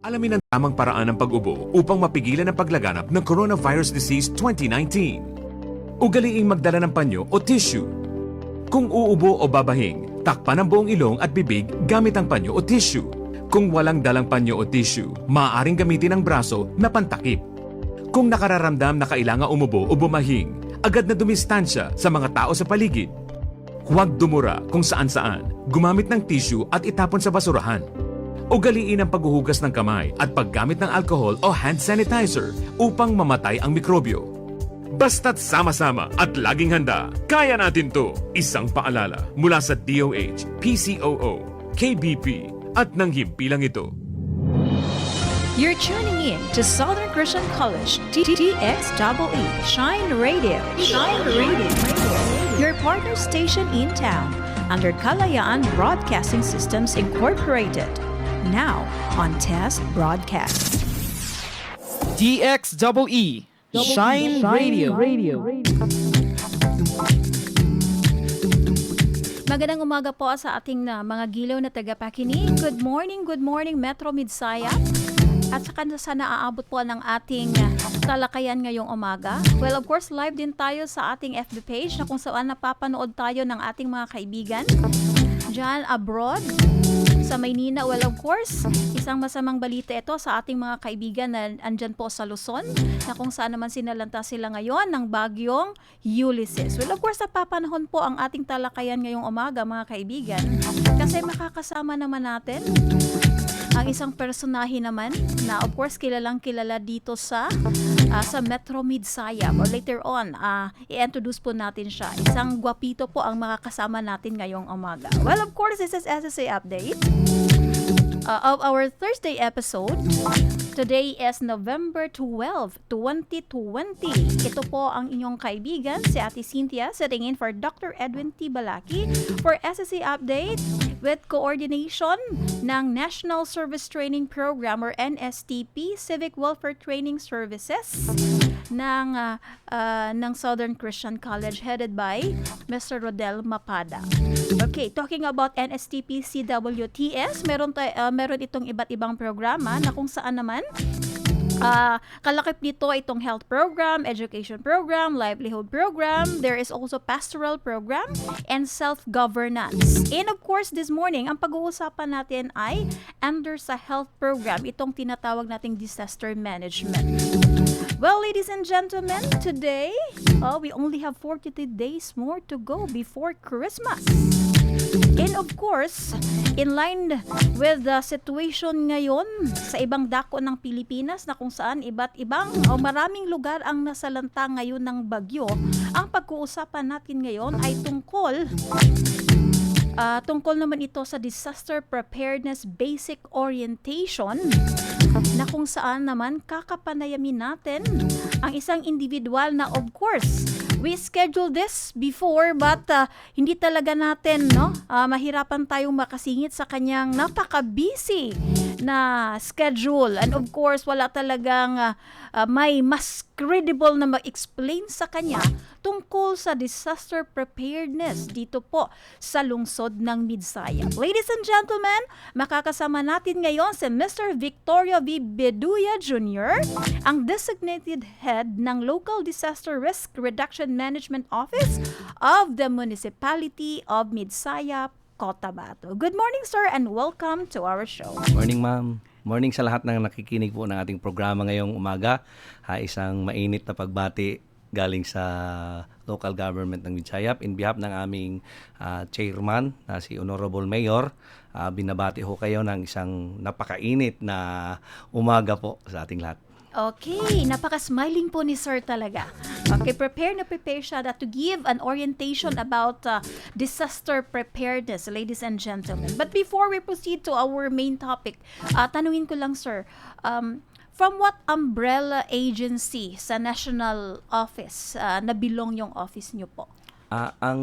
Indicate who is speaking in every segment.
Speaker 1: Alamin ang tamang paraan ng pag-ubo upang mapigilan ang paglaganap ng Coronavirus Disease 2019. Ugaliing magdala ng panyo o tissue. Kung uubo o babahing, takpan ang buong ilong at bibig gamit ang panyo o tissue. Kung walang dalang panyo o tissue, maaaring gamitin ang braso na pantakip. Kung nakararamdam na kailangan umubo o bumahing, agad na dumistansya sa mga tao sa paligid. Huwag dumura kung saan-saan, gumamit ng tissue at itapon sa basurahan. Ugaliin ang paghuhugas ng kamay at paggamit ng alcohol o hand sanitizer upang mamatay ang mikrobyo. Basta't sama-sama at laging handa, kaya natin to! Isang paalala mula sa DOH, PCOO, KBP at ng himpilang ito.
Speaker 2: You're tuning in to Southern Christian College, TTXEE, Shine Radio. Shine Radio. Your partner station in town, under Kalayaan Broadcasting Systems Incorporated. Now on Test Broadcast.
Speaker 3: DXEE, Shine Radio.
Speaker 2: Magandang umaga po sa ating mga gilaw na tagapakinig. Good morning Metro Midsaya. At sa naaabot po ng ating talakayan ngayong umaga. Well, of course, live din tayo sa ating FB page na kung saan napapanood tayo ng ating mga kaibigan dyan abroad. Sa Maynila, well, of course, isang masamang balita ito sa ating mga kaibigan na andyan po sa Luzon, na kung saan naman sinalanta sila ngayon ng bagyong Ulysses. Well, of course, napapanahon po ang ating talakayan ngayong umaga, mga kaibigan, kasi makakasama naman natin ang isang personahe naman na, of course, kilalang kilala dito sa Metro Midsaya. Or later on, i-introduce po natin siya. Isang gwapito po ang makakasama natin ngayong umaga. Well, of course, this is SSA Update of our Thursday episode. Today is November 12, 2020. Ito po ang inyong kaibigan, si Ate Cynthia, sitting in for Dr. Edwin T. Balaki for SSA Update with coordination ng National Service Training Program or NSTP, Civic Welfare Training Services ng Southern Christian College headed by Mr. Rodel Mapada. Okay, talking about NSTP CWTS, meron itong iba't ibang programa na kung saan naman kalakip nito itong health program, education program, livelihood program. There is also pastoral program and self-governance. And of course, this morning, ang pag-uusapan natin ay under sa health program, itong tinatawag nating disaster management. Well, ladies and gentlemen, today, we only have 42 days more to go before Christmas. And of course, in line with the situation ngayon sa ibang dako ng Pilipinas na kung saan iba't ibang o maraming lugar ang nasalanta ngayon ng bagyo, ang pag-uusapan natin ngayon ay tungkol naman ito sa Disaster Preparedness Basic Orientation na kung saan naman kakapanayamin natin ang isang individual na, of course, we scheduled this before but hindi talaga natin mahirapan tayong makasingit sa kanyang napaka-busy na schedule. And of course, wala talagang may mas credible na ma-explain sa kanya tungkol sa disaster preparedness dito po sa lungsod ng Midsaya. Ladies and gentlemen, makakasama natin ngayon si Mr. Victorio V. Beduya Jr., ang designated head ng Local Disaster Risk Reduction Management Office of the Municipality of Midsaya, Cotabato. Good morning, sir, and welcome to our show.
Speaker 4: Morning, ma'am. Morning sa lahat ng nakikinig po ng ating programa ngayong umaga. Isang mainit na pagbati galing sa local government ng Midsaya. In behalf ng aming chairman, si Honorable Mayor, binabati ho kayo ng isang napakainit na umaga po sa ating lahat.
Speaker 2: Okay, napaka-smiling po ni sir talaga. Okay, prepare siya to give an orientation about disaster preparedness, ladies and gentlemen. But before we proceed to our main topic, tanungin ko lang, sir, from what umbrella agency sa national office nabilong yung office nyo po?
Speaker 4: Ang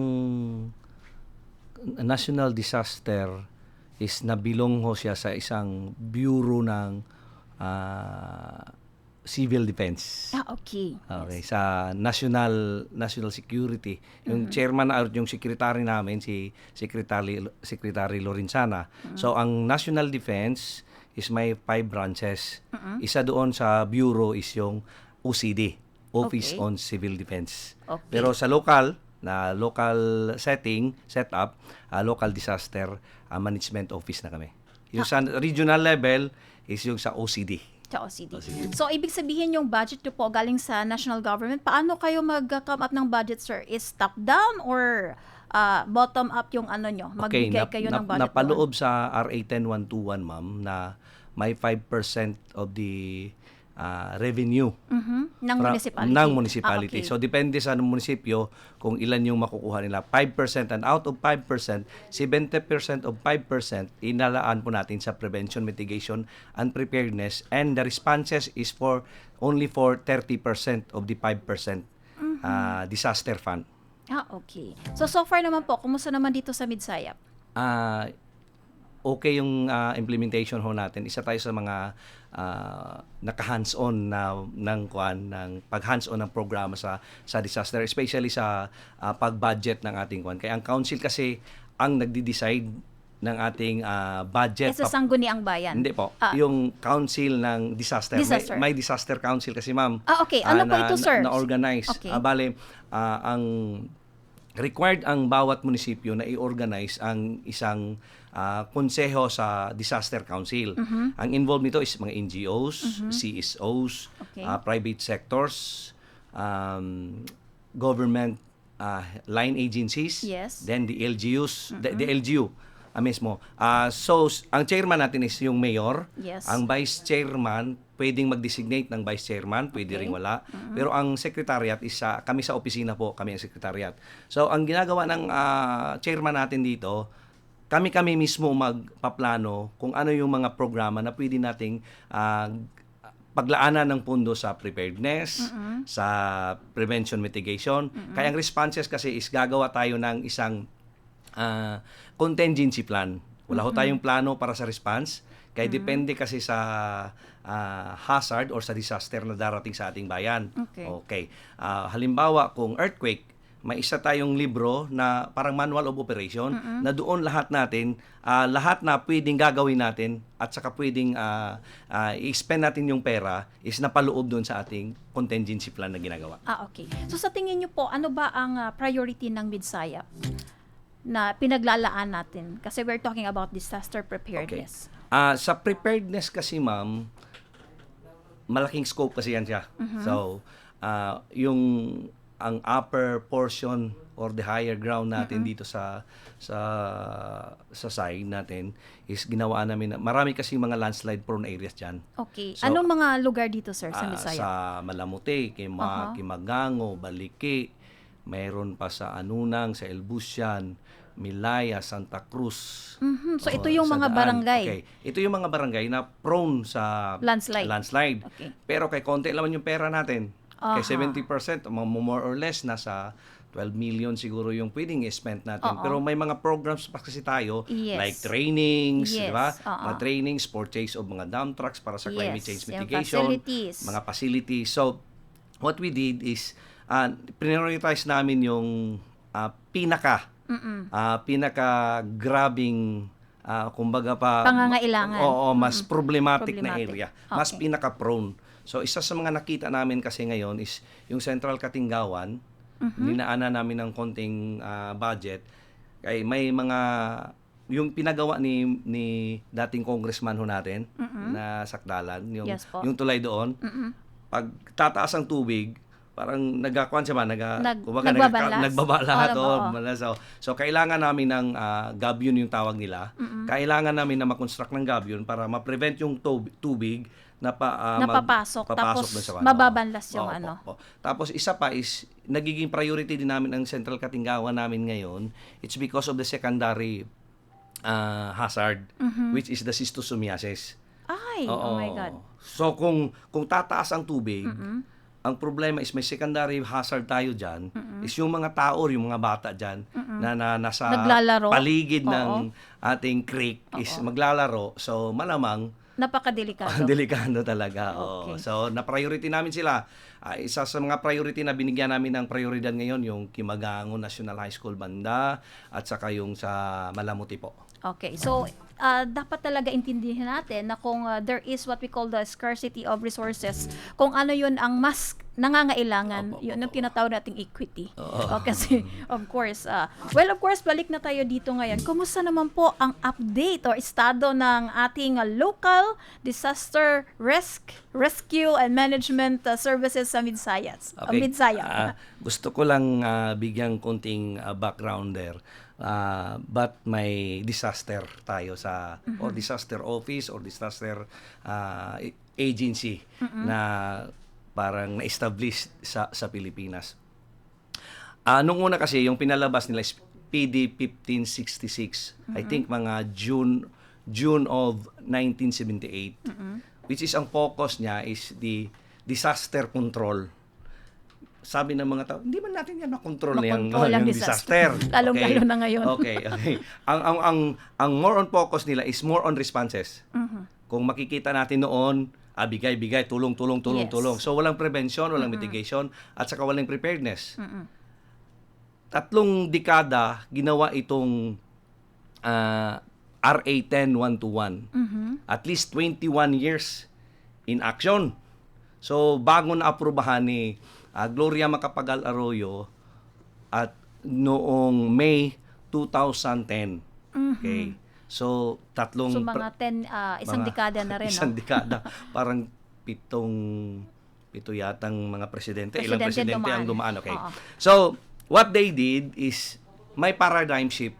Speaker 4: national disaster is nabilong ho siya sa isang bureau ng civil defense.
Speaker 2: Okay.
Speaker 4: Okay,
Speaker 2: Yes.
Speaker 4: sa national security. Yung chairman at yung secretary namin si Secretary Lorenzana. So ang national defense is may 5 branches. Isa doon sa bureau is yung OCD, Office
Speaker 2: Okay.
Speaker 4: on Civil Defense.
Speaker 2: Okay.
Speaker 4: Pero sa local setup, local disaster management office na kami. Yung sa regional level is yung sa OCD.
Speaker 2: Sa OCD. So, ibig sabihin yung budget nyo po galing sa national government. Paano kayo mag-come up ng budget, sir? Is top-down or bottom-up yung ano nyo? Magbigay kayo ng budget
Speaker 4: napaloob sa RA 10121, ma'am, na may 5% of the revenue
Speaker 2: Ng municipality.
Speaker 4: ng municipality.
Speaker 2: Okay.
Speaker 4: So, depende sa munisipyo kung ilan yung makukuha nila. 5% and out of 5%, 70% of 5% inalaan po natin sa prevention, mitigation, and preparedness. And the responses is only for 30% of the 5% disaster fund.
Speaker 2: Okay. So far naman po, kumusta naman dito sa Midsayap?
Speaker 4: Okay yung implementation ho natin. Isa tayo sa mga naka-hands-on ng pag-hands-on ng programa sa disaster, especially sa pag-budget ng ating kwan. Kaya ang council kasi ang nagdi-decide ng ating budget.
Speaker 2: Sa Sangguniang Bayan?
Speaker 4: Hindi po. Yung council ng disaster.
Speaker 2: Disaster.
Speaker 4: May disaster council kasi, ma'am.
Speaker 2: Okay. Ano po ito, sir?
Speaker 4: Na-organize.
Speaker 2: Okay.
Speaker 4: Bale, ang required ang bawat munisipyo na i-organize ang isang konseho sa Disaster Council. Ang involved nito is mga NGOs, CSOs,
Speaker 2: Okay.
Speaker 4: private sectors, government line agencies,
Speaker 2: Yes.
Speaker 4: then the LGUs, the LGU mismo. So, ang chairman natin is yung mayor.
Speaker 2: Yes.
Speaker 4: Ang vice chairman, pwedeng mag-designate ng vice chairman, pwede
Speaker 2: Okay.
Speaker 4: ring wala. Pero ang secretariat is kami sa opisina po, kami ang secretariat. So, ang ginagawa ng chairman natin dito, kami mismo magpaplano kung ano yung mga programa na pwede nating paglaanan ng pundo sa preparedness, sa prevention mitigation. Kaya ang responses kasi is gagawa tayo ng isang contingency plan. Wala ho tayong plano para sa response. Kaya depende kasi sa hazard or sa disaster na darating sa ating bayan.
Speaker 2: Okay.
Speaker 4: Halimbawa, kung earthquake, may isa tayong libro na parang manual of operation na doon lahat lahat na pwedeng gagawin natin at saka pwedeng i-spend natin yung pera is napaloob doon sa ating contingency plan na ginagawa.
Speaker 2: Okay. So sa tingin niyo po, ano ba ang priority ng Midsayap na pinaglalaan natin? Kasi we're talking about disaster preparedness.
Speaker 4: Sa preparedness kasi, ma'am, malaking scope kasi yan siya. So, ang upper portion or the higher ground natin dito sa side natin is ginawa namin. Marami kasi mga landslide prone areas diyan.
Speaker 2: Okay.
Speaker 4: So,
Speaker 2: Anong mga lugar dito, sir, sa Midsayap?
Speaker 4: Sa Malamuti, Kimagango, Baliki, mayroon pa sa Anunang, sa Elbusian, Milaya, Santa Cruz.
Speaker 2: So ito yung mga barangay.
Speaker 4: Okay. Ito yung mga barangay na prone sa
Speaker 2: Landslide. Okay.
Speaker 4: Pero kay konti naman yung pera natin. Kay 70%, more or less, nasa 12 million siguro yung pwedeng i-spend natin. Pero may mga programs pa kasi tayo,
Speaker 2: Yes.
Speaker 4: like trainings,
Speaker 2: Yes.
Speaker 4: di ba?
Speaker 2: Oo.
Speaker 4: Mga trainings, purchase of mga dump trucks para sa climate
Speaker 2: Yes.
Speaker 4: change
Speaker 2: Yung
Speaker 4: mitigation.
Speaker 2: facilities.
Speaker 4: Mga facilities. So, what we did is, prioritize namin yung pinaka-grabing, kumbaga pa,
Speaker 2: Pangangailangan.
Speaker 4: mas problematic na
Speaker 2: Problematic.
Speaker 4: area. Mas
Speaker 2: Okay.
Speaker 4: pinaka-prone. So, isa sa mga nakita namin kasi ngayon is yung Central Katinggawan, ninaanan namin ng konting budget. Kaya may mga, yung pinagawa ni dating congressman ho natin, na Sakdalan,
Speaker 2: Yes po.
Speaker 4: yung tulay doon, pag tataas ang tubig, parang nagkakuan siya ba? Nagbaba lahat. So, kailangan namin ng gabyon yung tawag nila. Kailangan namin na makonstruct ng gabyon para ma-prevent yung tubig na
Speaker 2: napapasok tapos
Speaker 4: dun sa
Speaker 2: mababanlas yung
Speaker 4: Tapos isa pa is nagiging priority din namin ang Central Katinggawan namin ngayon. It's because of the secondary hazard, which is the schistosomiasis.
Speaker 2: Oh my God.
Speaker 4: So kung tataas ang tubig, ang problema is may secondary hazard tayo dyan, is yung mga tao, yung mga bata dyan, na nasa
Speaker 2: Naglalaro.
Speaker 4: paligid ng ating creek is maglalaro. So malamang
Speaker 2: Napakadelikado.
Speaker 4: delikado talaga.
Speaker 2: Okay.
Speaker 4: So, na-priority namin sila. Isa sa mga priority na binigyan namin ng prioridad ngayon, yung Kimagango National High School banda at saka yung sa Malamuti po.
Speaker 2: Okay, so dapat talaga intindihin natin na kung there is what we call the scarcity of resources, kung ano yun ang mas nangangailangan, yun ang tinatawag nating equity. Kasi, of course, of course, balik na tayo dito ngayon. Kumusta naman po ang update or estado ng ating local disaster rescue and management services sa Midsayas? Midsaya.
Speaker 4: Gusto ko lang bigyang konting background there. But may disaster tayo sa or disaster office or disaster agency na parang na-establish sa Pilipinas. Nung una kasi yung pinalabas nila is PD 1566. I think mga June of 1978. Which is ang focus niya is the disaster control. Sabi ng mga tao, hindi man natin yan makontrol yung disaster.
Speaker 2: Lalong-lalo na ngayon.
Speaker 4: Okay. Ang more on focus nila is more on responses. Kung makikita natin noon, bigay, tulong. So walang prevention, walang mitigation, at saka walang preparedness. 3 dekada ginawa itong RA 10121. At least 21 years in action. So bago na aprubahan ni Gloria Macapagal Arroyo at noong May 2010. Okay. So
Speaker 2: mga isang dekada na rin,
Speaker 4: isang dekada. Parang pito yatang mga presidente. Ilang presidente ang dumaan. Okay. So what they did is may paradigm shift.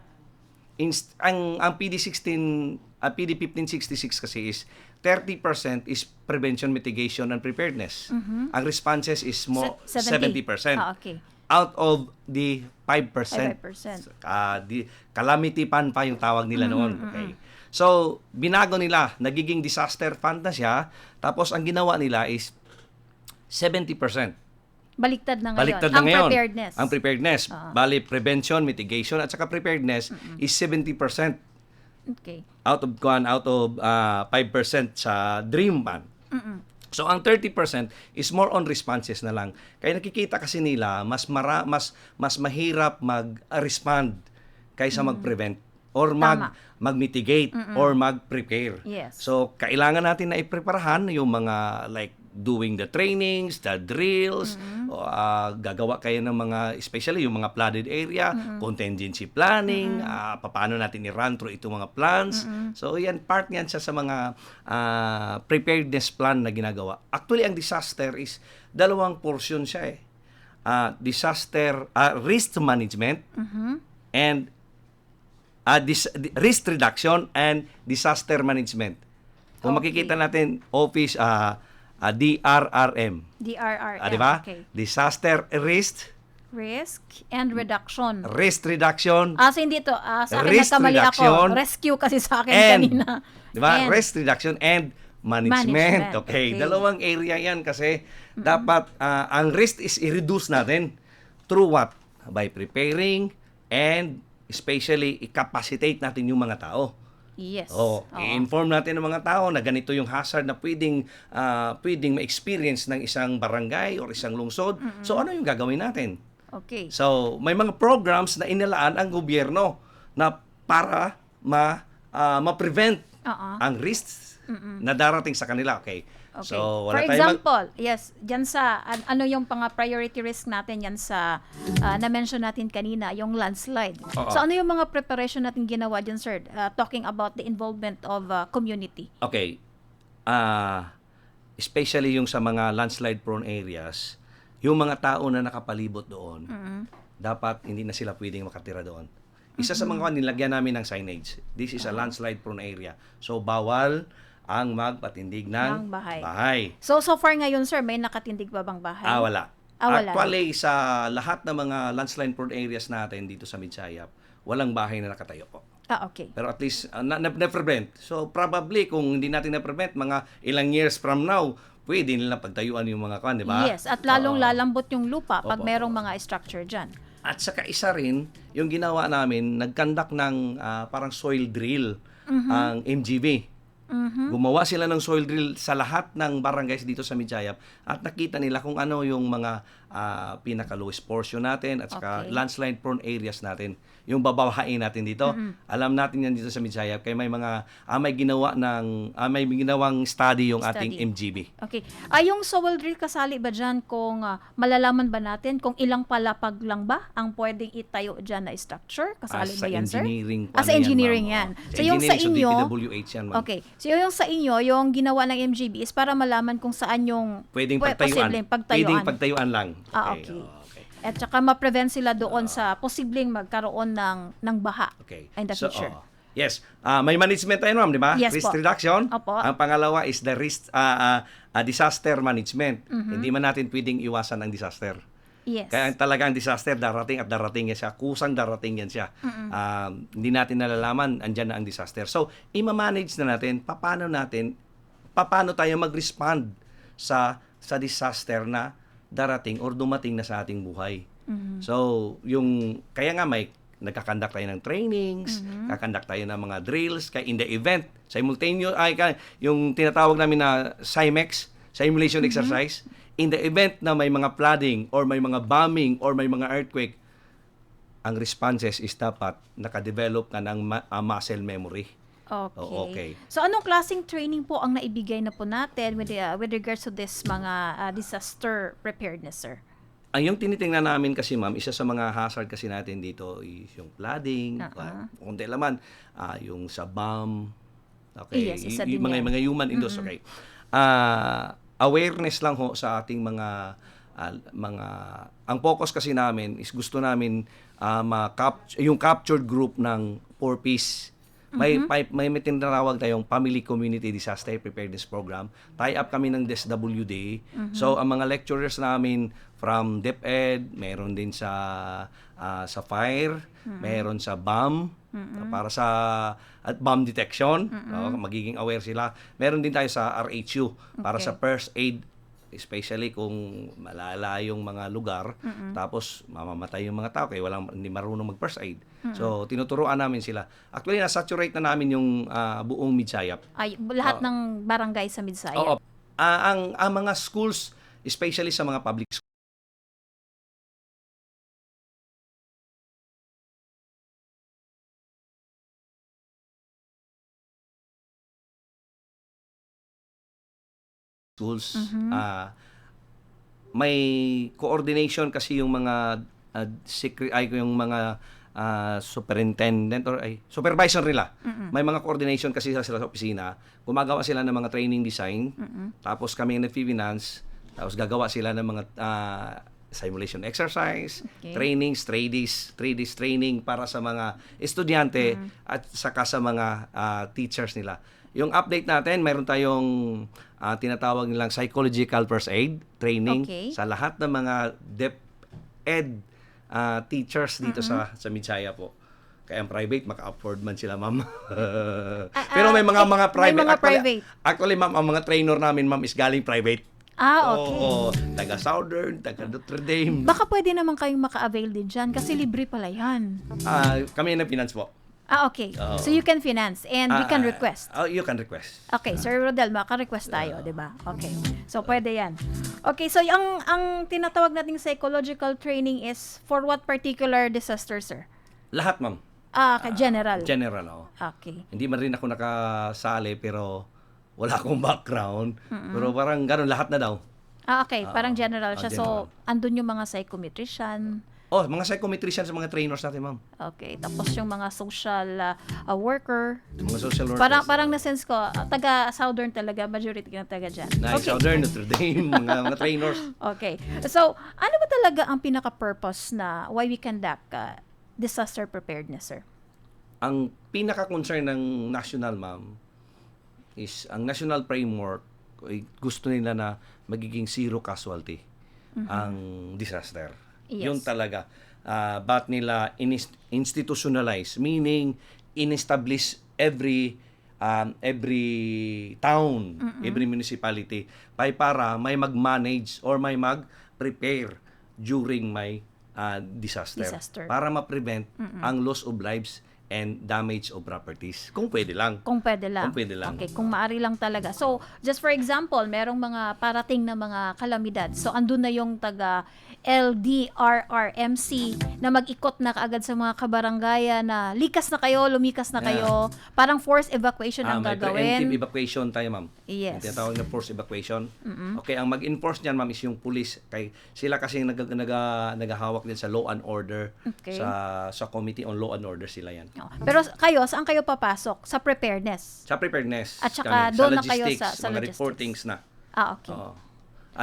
Speaker 4: Ang PD 1566 kasi is 30% is prevention, mitigation, and preparedness. Ang responses is more 70%.
Speaker 2: Okay.
Speaker 4: Out of the 5%.
Speaker 2: 5%.
Speaker 4: The calamity fund pa yung tawag nila noon. Okay. So, binago nila, nagiging disaster fund na siya, tapos ang ginawa nila is 70%.
Speaker 2: Baliktad na ngayon. Preparedness.
Speaker 4: Ang preparedness. Bali, prevention, mitigation, at saka preparedness is 70%.
Speaker 2: Okay.
Speaker 4: Out of 5% sa Dream Fund. So ang 30% is more on responses na lang. Kaya nakikita kasi nila mas mahirap mag-respond kaysa mag-prevent or mag-mitigate or mag-prepare.
Speaker 2: Yes.
Speaker 4: So kailangan natin na ipreparahan yung mga like doing the trainings, the drills, gagawa kayo ng mga, especially yung mga flooded area, contingency planning, paano natin i-run through itong mga plans. So yan, part yan sa mga preparedness plan na ginagawa. Actually, ang disaster is dalawang portion siya disaster, risk management, and risk reduction and disaster management. Kung makikita natin, office, DRRM.
Speaker 2: DRRM.
Speaker 4: Di ba?
Speaker 2: Okay.
Speaker 4: Disaster risk
Speaker 2: and reduction.
Speaker 4: Risk reduction.
Speaker 2: So hindi ito. Sa akin
Speaker 4: risk
Speaker 2: nagkamali
Speaker 4: reduction,
Speaker 2: ako. Rescue kasi sa akin kanina.
Speaker 4: Di ba? Risk reduction and management. Okay. Dalawang area yan kasi dapat ang risk is i-reduce natin through what? By preparing and especially i-capacitate natin yung mga tao.
Speaker 2: Yes.
Speaker 4: I-inform natin ng mga tao na ganito yung hazard na pwedeng ma-experience ng isang barangay or isang lungsod. So ano yung gagawin natin?
Speaker 2: Okay.
Speaker 4: So may mga programs na inilaan ang gobyerno na para ma-prevent ang risks na darating sa kanila. Okay. So,
Speaker 2: For example, yes, dyan sa, ano yung priority risk natin yan sa, na-mention natin kanina, yung landslide. So, ano yung mga preparation natin ginawa dyan, sir? Talking about the involvement of community.
Speaker 4: Okay. Especially yung sa mga landslide-prone areas, yung mga tao na nakapalibot doon, dapat hindi na sila pwedeng makatira doon. Isa sa mga nilagyan namin ng signage. This is a landslide-prone area. So, bawal ang magpatindig ng bahay.
Speaker 2: So far ngayon, sir, may nakatindig ba bang bahay?
Speaker 4: Wala.
Speaker 2: Wala.
Speaker 4: Actually, sa lahat ng mga landslide-prone areas natin dito sa Midsayap, walang bahay na nakatayo po.
Speaker 2: Okay.
Speaker 4: Pero at least, na-prevent. So, probably, kung hindi natin na-prevent, mga ilang years from now, pwede nilang pagtayuan yung mga di ba?
Speaker 2: Yes, at lalong lalambot yung lupa pag merong mga structure dyan.
Speaker 4: At saka isa rin, yung ginawa namin, nag-conduct ng parang soil drill ang MGB. Gumawa sila ng soil drill sa lahat ng barangays dito sa Midsayap at nakita nila kung ano yung mga pinaka-lowest portion natin at saka
Speaker 2: Okay.
Speaker 4: landslide prone areas natin. Yung babawain natin dito. Alam natin yan dito sa Midsayap kaya may ginawang study yung ating
Speaker 2: Study.
Speaker 4: MGB.
Speaker 2: Okay. Yung soil drill kasali ba dyan kung malalaman ba natin kung ilang palapag lang ba ang pwedeng itayo dyan na structure? Kasali
Speaker 4: Sa
Speaker 2: ba yan, sir?
Speaker 4: engineering
Speaker 2: Sa engineering yan.
Speaker 4: Sa
Speaker 2: So yung sa
Speaker 4: engineering,
Speaker 2: inyo,
Speaker 4: DPWH yan, ma'am.
Speaker 2: okay. So yung sa inyo, yung ginawa ng MGB is para malaman kung saan yung
Speaker 4: Pwedeng
Speaker 2: posibleng
Speaker 4: Pwedeng pagtayuan lang.
Speaker 2: Okay.
Speaker 4: Okay.
Speaker 2: At saka ma-prevent sila doon sa posibleng magkaroon ng baha
Speaker 4: Okay.
Speaker 2: in the future.
Speaker 4: Yes. May management tayo, ma'am, di ba?
Speaker 2: Yes
Speaker 4: Risk
Speaker 2: po.
Speaker 4: reduction.
Speaker 2: Opo.
Speaker 4: Ang pangalawa is the risk disaster management.
Speaker 2: Mm-hmm.
Speaker 4: Hindi man natin pwedeng iwasan ang disaster.
Speaker 2: Yes.
Speaker 4: Kaya talagang disaster darating at darating yan siya. Kusang darating yan siya. Hindi natin nalalaman, andyan na ang disaster. So, ima-manage na natin, paano tayo mag-respond sa disaster na darating or dumating na sa ating buhay. So, kaya nga nagkakandak tayo ng trainings, kakandak tayo ng mga drills, kaya in the event, yung tinatawag namin na SIMEX, simulation exercise, in the event na may mga flooding or may mga bombing or may mga earthquake, ang responses is dapat nakadevelop ka ng muscle memory.
Speaker 2: Okay.
Speaker 4: Okay.
Speaker 2: So anong klaseng training po ang naibigay na po natin with regards to this mga disaster preparedness, sir?
Speaker 4: Ang yung tinitingnan namin kasi, ma'am, isa sa mga hazard kasi natin dito is yung flooding, kundi laman, yung sa bomb, okay,
Speaker 2: Yes, isa din yan.
Speaker 4: mga human industry, okay. Awareness lang ho sa ating ang focus kasi namin is gusto namin yung captured group ng 4Ps. May tinatawag tayong Family Community Disaster Preparedness Program. Tie-up kami ng DSWD. So, ang mga lecturers namin from DepEd, meron din sa fire, meron sa bomb, para sa bomb detection. Magiging aware sila. Meron din tayo sa RHU, para
Speaker 2: Okay.
Speaker 4: sa first aid, especially kung malala yung mga lugar, tapos mamamatay yung mga tao kaya hindi marunong mag-first aid. So, tinuturuan namin sila. Actually, na-saturate na namin yung buong Midsayap.
Speaker 2: Lahat ng barangay sa Midsayap.
Speaker 4: Oo. Ang mga schools, especially sa mga public schools, may coordination kasi yung mga yung mga superintendent or supervisor nila. May mga coordination kasi sila sa opisina. Gumagawa sila ng mga training design. Tapos kami nag-finance. Tapos gagawa sila ng mga simulation exercise,
Speaker 2: Okay.
Speaker 4: trainings, 3Ds training para sa mga estudyante at saka sa mga teachers nila. Yung update natin, mayroon tayong tinatawag nilang psychological first aid training
Speaker 2: Okay.
Speaker 4: sa lahat ng mga DepEd teachers dito sa Midsayap po. Kaya ang private, maka-afford man sila, ma'am. Pero may mga private.
Speaker 2: May mga private.
Speaker 4: Actually, ma'am, ang mga trainer namin, ma'am, is galing private.
Speaker 2: Okay.
Speaker 4: Oo, taga Southern, taga Notre Dame.
Speaker 2: Baka pwede naman kayong maka-avail din dyan kasi libre pala yan.
Speaker 4: Kami na finance po.
Speaker 2: Okay. So you can finance and we can request.
Speaker 4: You can request.
Speaker 2: Okay, Sir Rodel, maka-request tayo, 'di ba? Okay. So pwede 'yan. Okay, so ang tinatawag nating psychological training is for what particular disaster, sir?
Speaker 4: Lahat, ma'am.
Speaker 2: General.
Speaker 4: General, oh.
Speaker 2: Okay.
Speaker 4: Hindi man rin ako nakasali pero wala akong background. Pero parang gano'n, lahat na daw.
Speaker 2: Okay, parang general siya.
Speaker 4: general.
Speaker 2: So andun yung mga psychometrician.
Speaker 4: Oh, mga psychometricians sa mga trainers natin, ma'am.
Speaker 2: Okay, tapos yung mga social worker.
Speaker 4: Mga social workers.
Speaker 2: Parang na-sense ko, taga Southern talaga, majority ng taga dyan.
Speaker 4: Nice, Southern, Notre Dame, mga trainers.
Speaker 2: Okay. So, ano ba talaga ang pinaka-purpose na why we conduct disaster preparedness, sir?
Speaker 4: Ang pinaka-concern ng national, ma'am, is ang national framework, gusto nila na magiging zero casualty ang disaster.
Speaker 2: Yes.
Speaker 4: Yun talaga. But nila institutionalize, meaning in-establish every town, every municipality para may mag-manage or may mag-prepare during may disaster. Para ma-prevent ang loss of lives and damage of properties. Kung pwede lang.
Speaker 2: Kung pwede lang.
Speaker 4: Kung pwede lang.
Speaker 2: Okay, kung maari lang talaga. So, just for example, merong mga parating na mga kalamidad. So, andun na yung taga LDRRMC na mag-ikot na kaagad sa mga kabarangaya na likas na kayo, lumikas na kayo. Parang forced evacuation ang
Speaker 4: May
Speaker 2: gagawin.
Speaker 4: preemptive evacuation tayo, ma'am.
Speaker 2: Yes.
Speaker 4: Yung tinatawag na forced evacuation. Okay, ang mag-enforce niyan, ma'am, is yung police. Sila kasi naghahawak din sa law and order.
Speaker 2: Okay.
Speaker 4: Sa Committee on Law and Order sila yan.
Speaker 2: Pero kayo, saan kayo papasok? Sa preparedness?
Speaker 4: Sa preparedness.
Speaker 2: At saka
Speaker 4: kami.
Speaker 2: doon
Speaker 4: Sa
Speaker 2: na kayo
Speaker 4: logistics,
Speaker 2: sa
Speaker 4: mga
Speaker 2: logistics.
Speaker 4: reportings na.
Speaker 2: Okay.
Speaker 4: Oo.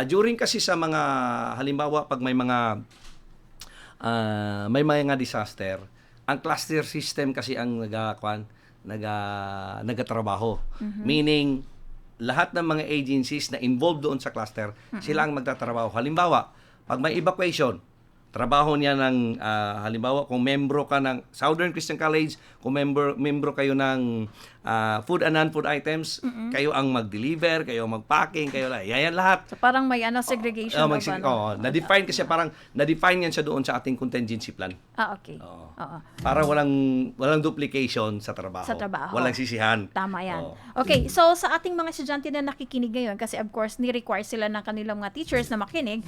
Speaker 4: During kasi sa mga, halimbawa, pag may mga disaster, ang cluster system kasi ang nagatrabaho. Meaning, lahat ng mga agencies na involved doon sa cluster, sila ang magtatrabaho. Halimbawa, pag may evacuation, trabaho niya ng, halimbawa, kung membro ka ng Southern Christian College, kung membro kayo ng food and non-food items, kayo ang mag-deliver, kayo ang mag-packing, kayo lang. Yan lahat.
Speaker 2: So, parang may segregation of
Speaker 4: Na-define kasi parang, na-define yan siya doon sa ating contingency plan.
Speaker 2: Okay.
Speaker 4: Oo.
Speaker 2: Oo.
Speaker 4: Para walang duplication sa trabaho.
Speaker 2: Sa trabaho.
Speaker 4: Walang sisihan.
Speaker 2: Tama yan.
Speaker 4: Oo.
Speaker 2: Okay, so sa ating mga estudyante na nakikinig ngayon, kasi of course, ni-require sila ng kanilang mga teachers na makinig,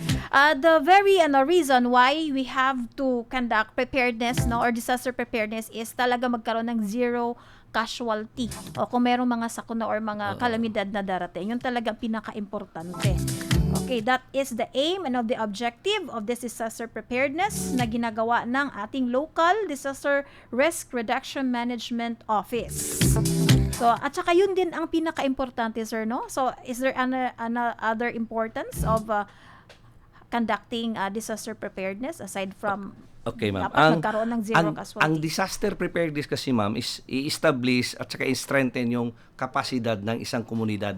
Speaker 2: the very reason why we have to conduct preparedness or disaster preparedness is talaga magkaroon ng zero casualty o kung merong mga sakuna or mga kalamidad na darating. Yun talaga pinaka-importante. Okay, that is the aim and of the objective of this disaster preparedness na ginagawa ng ating local Disaster Risk Reduction Management Office. So, at saka yun din ang pinaka-importante, sir, no? So, is there other importance of conducting disaster preparedness aside from
Speaker 4: Okay, ma'am.
Speaker 2: dapat magkaroon ng zero casualty?
Speaker 4: Ang disaster preparedness kasi, ma'am, is i-establish at saka i-strengthen yung kapasidad ng isang komunidad.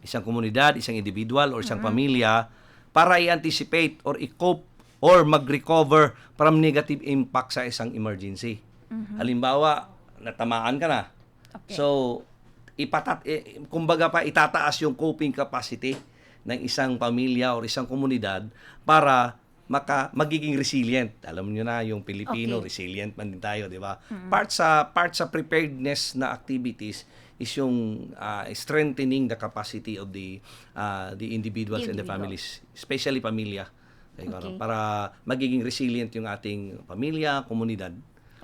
Speaker 4: Isang komunidad, isang individual, or isang pamilya para i-anticipate or i-cope or mag-recover from negative impact sa isang emergency. Halimbawa, natamaan ka na.
Speaker 2: Okay.
Speaker 4: So, kumbaga pa itataas yung coping capacity ng isang pamilya or isang komunidad para magiging resilient. Alam niyo na yung Pilipino,
Speaker 2: Okay.
Speaker 4: resilient man din tayo, di ba? Part sa preparedness na activities is yung strengthening the capacity of the individuals and the
Speaker 2: Individual.
Speaker 4: families, especially pamilya.
Speaker 2: Okay.
Speaker 4: Para magiging resilient yung ating pamilya, komunidad.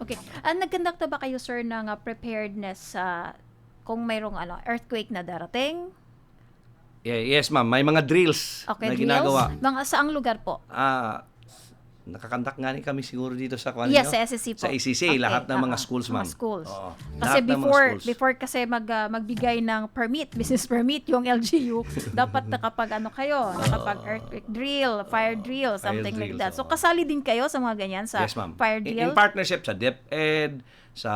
Speaker 2: Okay. Nag-conduct na ba kayo, sir, ng preparedness kung mayroong earthquake na darating?
Speaker 4: Yes, ma'am. May mga drills
Speaker 2: Okay,
Speaker 4: na
Speaker 2: drills?
Speaker 4: ginagawa.
Speaker 2: Saang lugar po?
Speaker 4: Nakakandak nga rin kami siguro dito sa
Speaker 2: Yes, sa SSC po.
Speaker 4: Sa ECC,
Speaker 2: Okay,
Speaker 4: lahat ng mga schools, ma'am.
Speaker 2: Mga schools.
Speaker 4: Oo.
Speaker 2: Kasi
Speaker 4: Lahat ng mga schools.
Speaker 2: before kasi magbigay ng business permit, yung LGU, dapat nakapag earthquake drill, fire drill, something like
Speaker 4: drills,
Speaker 2: that. So,
Speaker 4: oo.
Speaker 2: kasali din kayo sa mga ganyan, sa
Speaker 4: Yes, ma'am.
Speaker 2: fire
Speaker 4: In
Speaker 2: drill?
Speaker 4: partnership sa DepEd, sa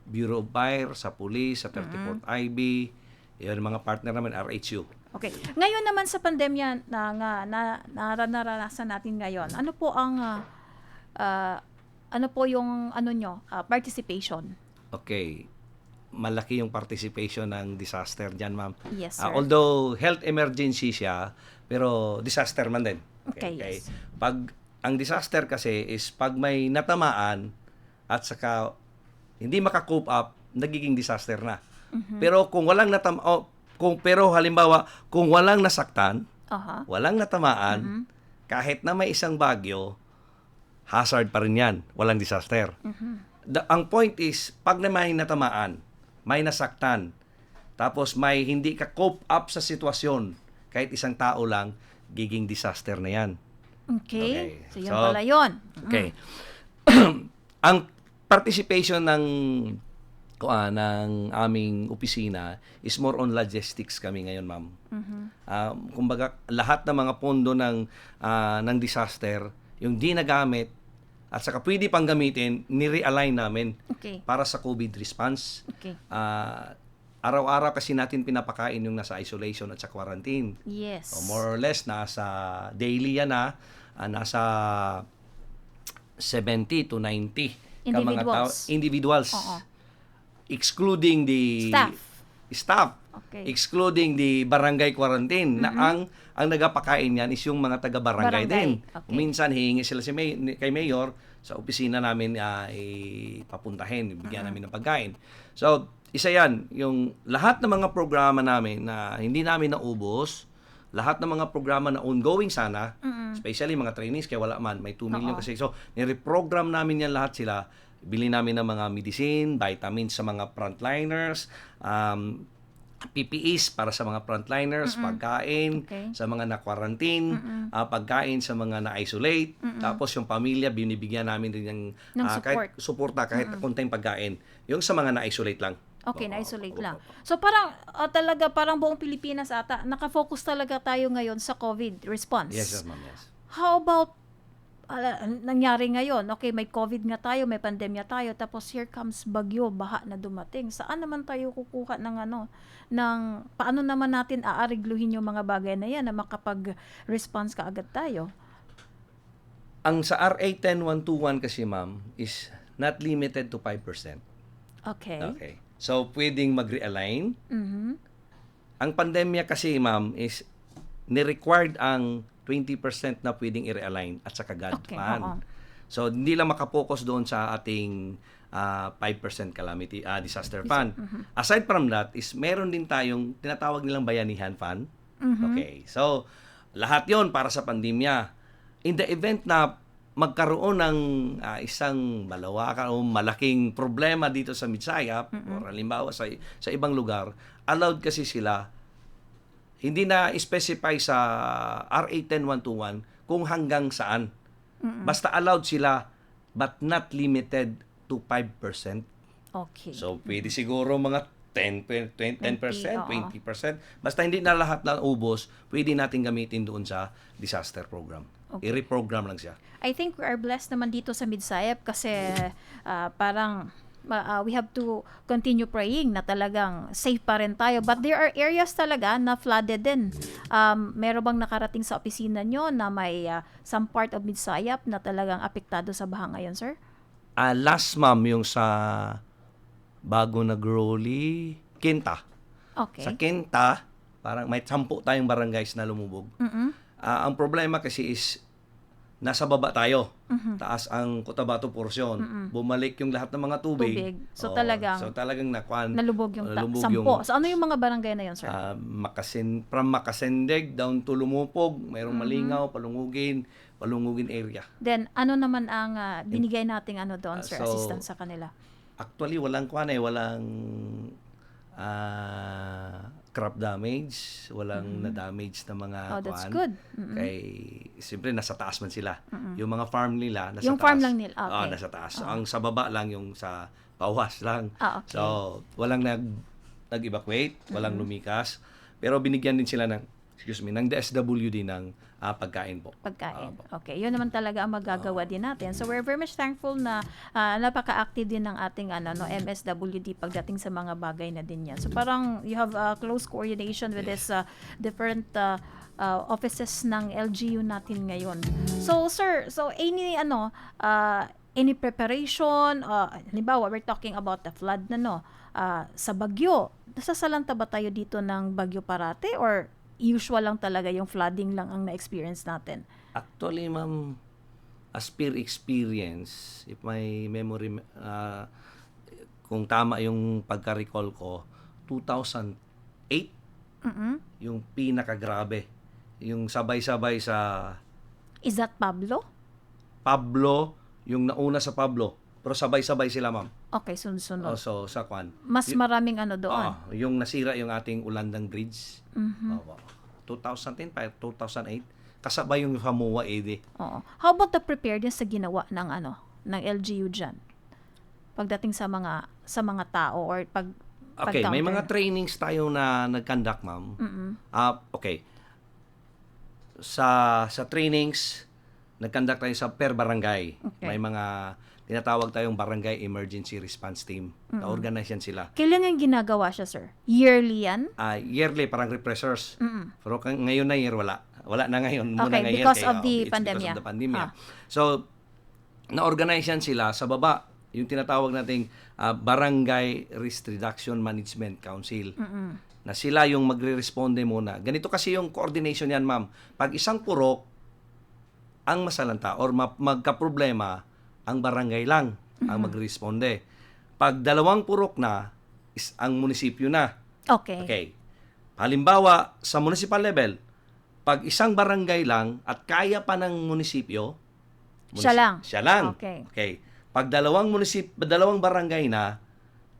Speaker 4: Bureau of Fire, sa Police, sa 34th IB, yun mga partner namin, RHU.
Speaker 2: Okay. Ngayon naman sa pandemya na naranasan natin ngayon, ano po ang yung participation?
Speaker 4: Okay. Malaki yung participation ng disaster dyan, ma'am.
Speaker 2: Yes, sir.
Speaker 4: Although health emergency siya, pero disaster man din.
Speaker 2: Okay, yes.
Speaker 4: Pag ang disaster kasi is pag may natamaan at saka hindi maka-cope up, nagiging disaster na. Pero kung walang halimbawa, kung walang nasaktan, walang natamaan, kahit na may isang bagyo, hazard pa rin yan. Walang disaster. Ang point is, pag na may natamaan, may nasaktan, tapos may hindi ka cope up sa sitwasyon, kahit isang tao lang, giging disaster na yan.
Speaker 2: Okay. So, yun
Speaker 4: So,
Speaker 2: pala yun.
Speaker 4: Okay. Ang participation ng aming opisina is more on logistics kami ngayon, ma'am. Kumbaga, lahat ng mga pondo ng disaster, yung di nagamit, at saka pwede pang gamitin, ni-realign namin
Speaker 2: Okay.
Speaker 4: para sa COVID response.
Speaker 2: Okay.
Speaker 4: Araw-araw kasi natin pinapakain yung nasa isolation at sa quarantine.
Speaker 2: Yes.
Speaker 4: So more or less, nasa daily yan nasa 70 to 90 ka mga tao.
Speaker 2: Individuals.
Speaker 4: Individuals.
Speaker 2: Oo.
Speaker 4: Excluding the
Speaker 2: Staff.
Speaker 4: staff.
Speaker 2: Okay.
Speaker 4: Excluding the barangay quarantine na ang nagapakain yan is yung mga taga-barangay
Speaker 2: Barangay.
Speaker 4: din.
Speaker 2: Okay.
Speaker 4: Minsan hihingi sila kay mayor sa opisina namin ipapuntahin, bigyan namin ng pagkain. So, isa yan, yung lahat ng mga programa namin na hindi namin naubos, lahat ng mga programa na ongoing sana, especially mga trainees, kaya wala man, may 2 million kasi. So, nireprogram namin yan lahat sila. Bili namin ng mga medicine, vitamins sa mga frontliners, PPEs para sa mga frontliners, pagkain
Speaker 2: Okay.
Speaker 4: sa mga na-quarantine, pagkain sa mga na-isolate, tapos yung pamilya, binibigyan namin din ng
Speaker 2: Ng
Speaker 4: kahit suporta, kahit konting pagkain. Yung sa mga na-isolate lang.
Speaker 2: Okay, na-isolate lang. So parang talaga parang buong Pilipinas ata nakafocus talaga tayo ngayon sa COVID response.
Speaker 4: Yes, ma'am, yes.
Speaker 2: How about nangyari ngayon? Okay, may COVID nga tayo, may pandemya tayo, tapos here comes bagyo, baha na dumating. Saan naman tayo kukuha ng paano naman natin aarigluhin yung mga bagay na yan na makapag-response kaagad tayo?
Speaker 4: Ang sa RA 10121 kasi, ma'am, is not limited to 5%.
Speaker 2: Okay.
Speaker 4: Okay. So, pwedeng mag-realign.
Speaker 2: Mhm.
Speaker 4: Ang pandemya kasi, ma'am, is ni-required ang 20% na pwedeng i-realign at saka God
Speaker 2: Okay,
Speaker 4: Fund.
Speaker 2: oo.
Speaker 4: So, hindi lang makapokus doon sa ating 5% calamity disaster fund. Aside from that, is meron din tayong tinatawag nilang bayanihan fund. Okay. So, lahat yon para sa pandemya. In the event na magkaroon ng isang malawakan o malaking problema dito sa Midsayap, or halimbawa sa ibang lugar, allowed kasi sila, hindi na specify sa RA 10121 kung hanggang saan. Basta allowed sila but not limited to 5%.
Speaker 2: Okay.
Speaker 4: So, pwede siguro mga 10%,
Speaker 2: 20%,
Speaker 4: 20%. Basta hindi na lahat na ubos, pwede natin gamitin doon sa disaster program.
Speaker 2: Okay.
Speaker 4: I-reprogram lang siya.
Speaker 2: I think we are blessed naman dito sa Midsayap kasi parang we have to continue praying na talagang safe pa rin tayo. But there are areas talaga na flooded din. Meron bang nakarating sa opisina nyo na may some part of Midsayap na talagang apektado sa baha ngayon, sir?
Speaker 4: Last, ma'am, yung sa Bago na Groli, Quinta.
Speaker 2: Okay.
Speaker 4: Sa Quinta, parang may 10 tayong barangays na lumubog. Ang problema kasi is nasa baba tayo. Taas ang Cotabato portion. Bumalik yung lahat ng mga tubig.
Speaker 2: So,
Speaker 4: Oo,
Speaker 2: talagang
Speaker 4: nakuan.
Speaker 2: nalubog yung
Speaker 4: nalubog
Speaker 2: 10. So ano yung mga barangay na yun, sir?
Speaker 4: From Makasendeg down to Lumupog, mayroong Malingaw, Palungugin area.
Speaker 2: Then ano naman ang binigay nating doon, sir,
Speaker 4: so,
Speaker 2: assistance sa kanila?
Speaker 4: Actually, walang crop damage, walang na-damage na mga
Speaker 2: Oh, that's good.
Speaker 4: Kay, siyempre, nasa taas man sila. Yung mga farm nila, nasa
Speaker 2: Yung
Speaker 4: taas.
Speaker 2: farm lang nila, okay.
Speaker 4: Nasa taas. So, ang sa baba lang yung sa pauwas lang.
Speaker 2: Okay.
Speaker 4: So, walang nag-evacuate, walang lumikas. Pero binigyan din sila ng DSWD ng pagkain po.
Speaker 2: Pagkain. Okay. Yun naman talaga ang magagawa din natin. So we're very much thankful na napaka-active din ng ating MSWD pagdating sa mga bagay na din yan. So parang you have close coordination with this different offices ng LGU natin ngayon. So sir, any preparation, halimbawa we're talking about the flood sa bagyo. Nasasalanta ba tayo dito ng bagyo parate or usual lang talaga yung flooding lang ang na-experience natin?
Speaker 4: Actually, ma'am, as per experience, if my memory, kung tama yung pagka-recall ko, 2008, yung pinakagrabe. Yung sabay-sabay sa
Speaker 2: Is that Pablo?
Speaker 4: Pablo, yung nauna sa Pablo. Pero sabay-sabay sila, ma'am.
Speaker 2: Okay, sunod-sunod.
Speaker 4: So, sa Kwan.
Speaker 2: Mas maraming doon.
Speaker 4: Yung nasira yung ating Ulandang Bridge. 2010 pa, 2008. Kasabay yung Hamuwa ED.
Speaker 2: Oo. How about the preparedness sa ginawa ng LGU dyan? Pagdating sa mga tao or
Speaker 4: Okay, may
Speaker 2: pag-counter?
Speaker 4: mga trainings tayo na nag-conduct, ma'am. Okay. Sa trainings, nag-conduct tayo sa per barangay.
Speaker 2: Okay.
Speaker 4: May mga tinatawag tayong barangay emergency response team. Na-organize yan sila.
Speaker 2: Kailan ginagawa siya, sir? Yearly yan?
Speaker 4: Yearly, parang refreshers. Pero ngayon na year, wala. Wala na ngayon. Muna
Speaker 2: Okay,
Speaker 4: ngayon,
Speaker 2: because
Speaker 4: kaya,
Speaker 2: of the
Speaker 4: it's
Speaker 2: pandemya.
Speaker 4: Because of the pandemya. So, na-organize yan sila sa baba. yung tinatawag nating Barangay Risk Reduction Management Council. Na sila yung magre-responde muna. Ganito kasi yung coordination yan, ma'am. Pag isang purok ang masalanta or magka-problema, ang barangay lang ang magre-responde. Pag dalawang purok na, is ang munisipyo na.
Speaker 2: Okay.
Speaker 4: Okay. Halimbawa, sa municipal level, pag isang barangay lang at kaya pa ng munisipyo,
Speaker 2: Siya lang.
Speaker 4: Siya lang.
Speaker 2: Okay.
Speaker 4: Pag dalawang barangay na,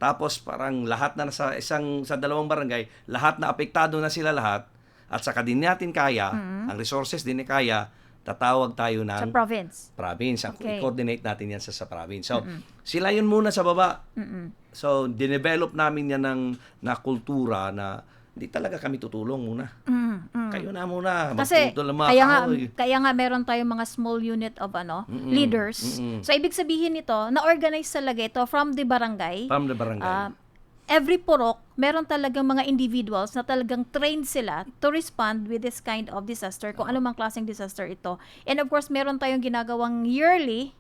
Speaker 4: tapos parang lahat na sa dalawang barangay, lahat na apektado na sila lahat, at saka din natin kaya, ang resources din ni kaya, tatawag tayo ng
Speaker 2: Sa province.
Speaker 4: province.
Speaker 2: Okay.
Speaker 4: I-coordinate natin yan sa province. So, sila yun muna sa baba. So, dinevelop namin yan na kultura na hindi talaga kami tutulong muna. Kayo na muna.
Speaker 2: Kasi
Speaker 4: magtutulong mga kahoy.
Speaker 2: kaya nga meron tayong mga small unit of leaders. So ibig sabihin nito, na-organize talaga ito from the barangay.
Speaker 4: From the barangay.
Speaker 2: Every purok, meron talagang mga individuals na talagang trained sila to respond with this kind of disaster, kung anumang klaseng disaster ito. And of course, meron tayong ginagawang yearly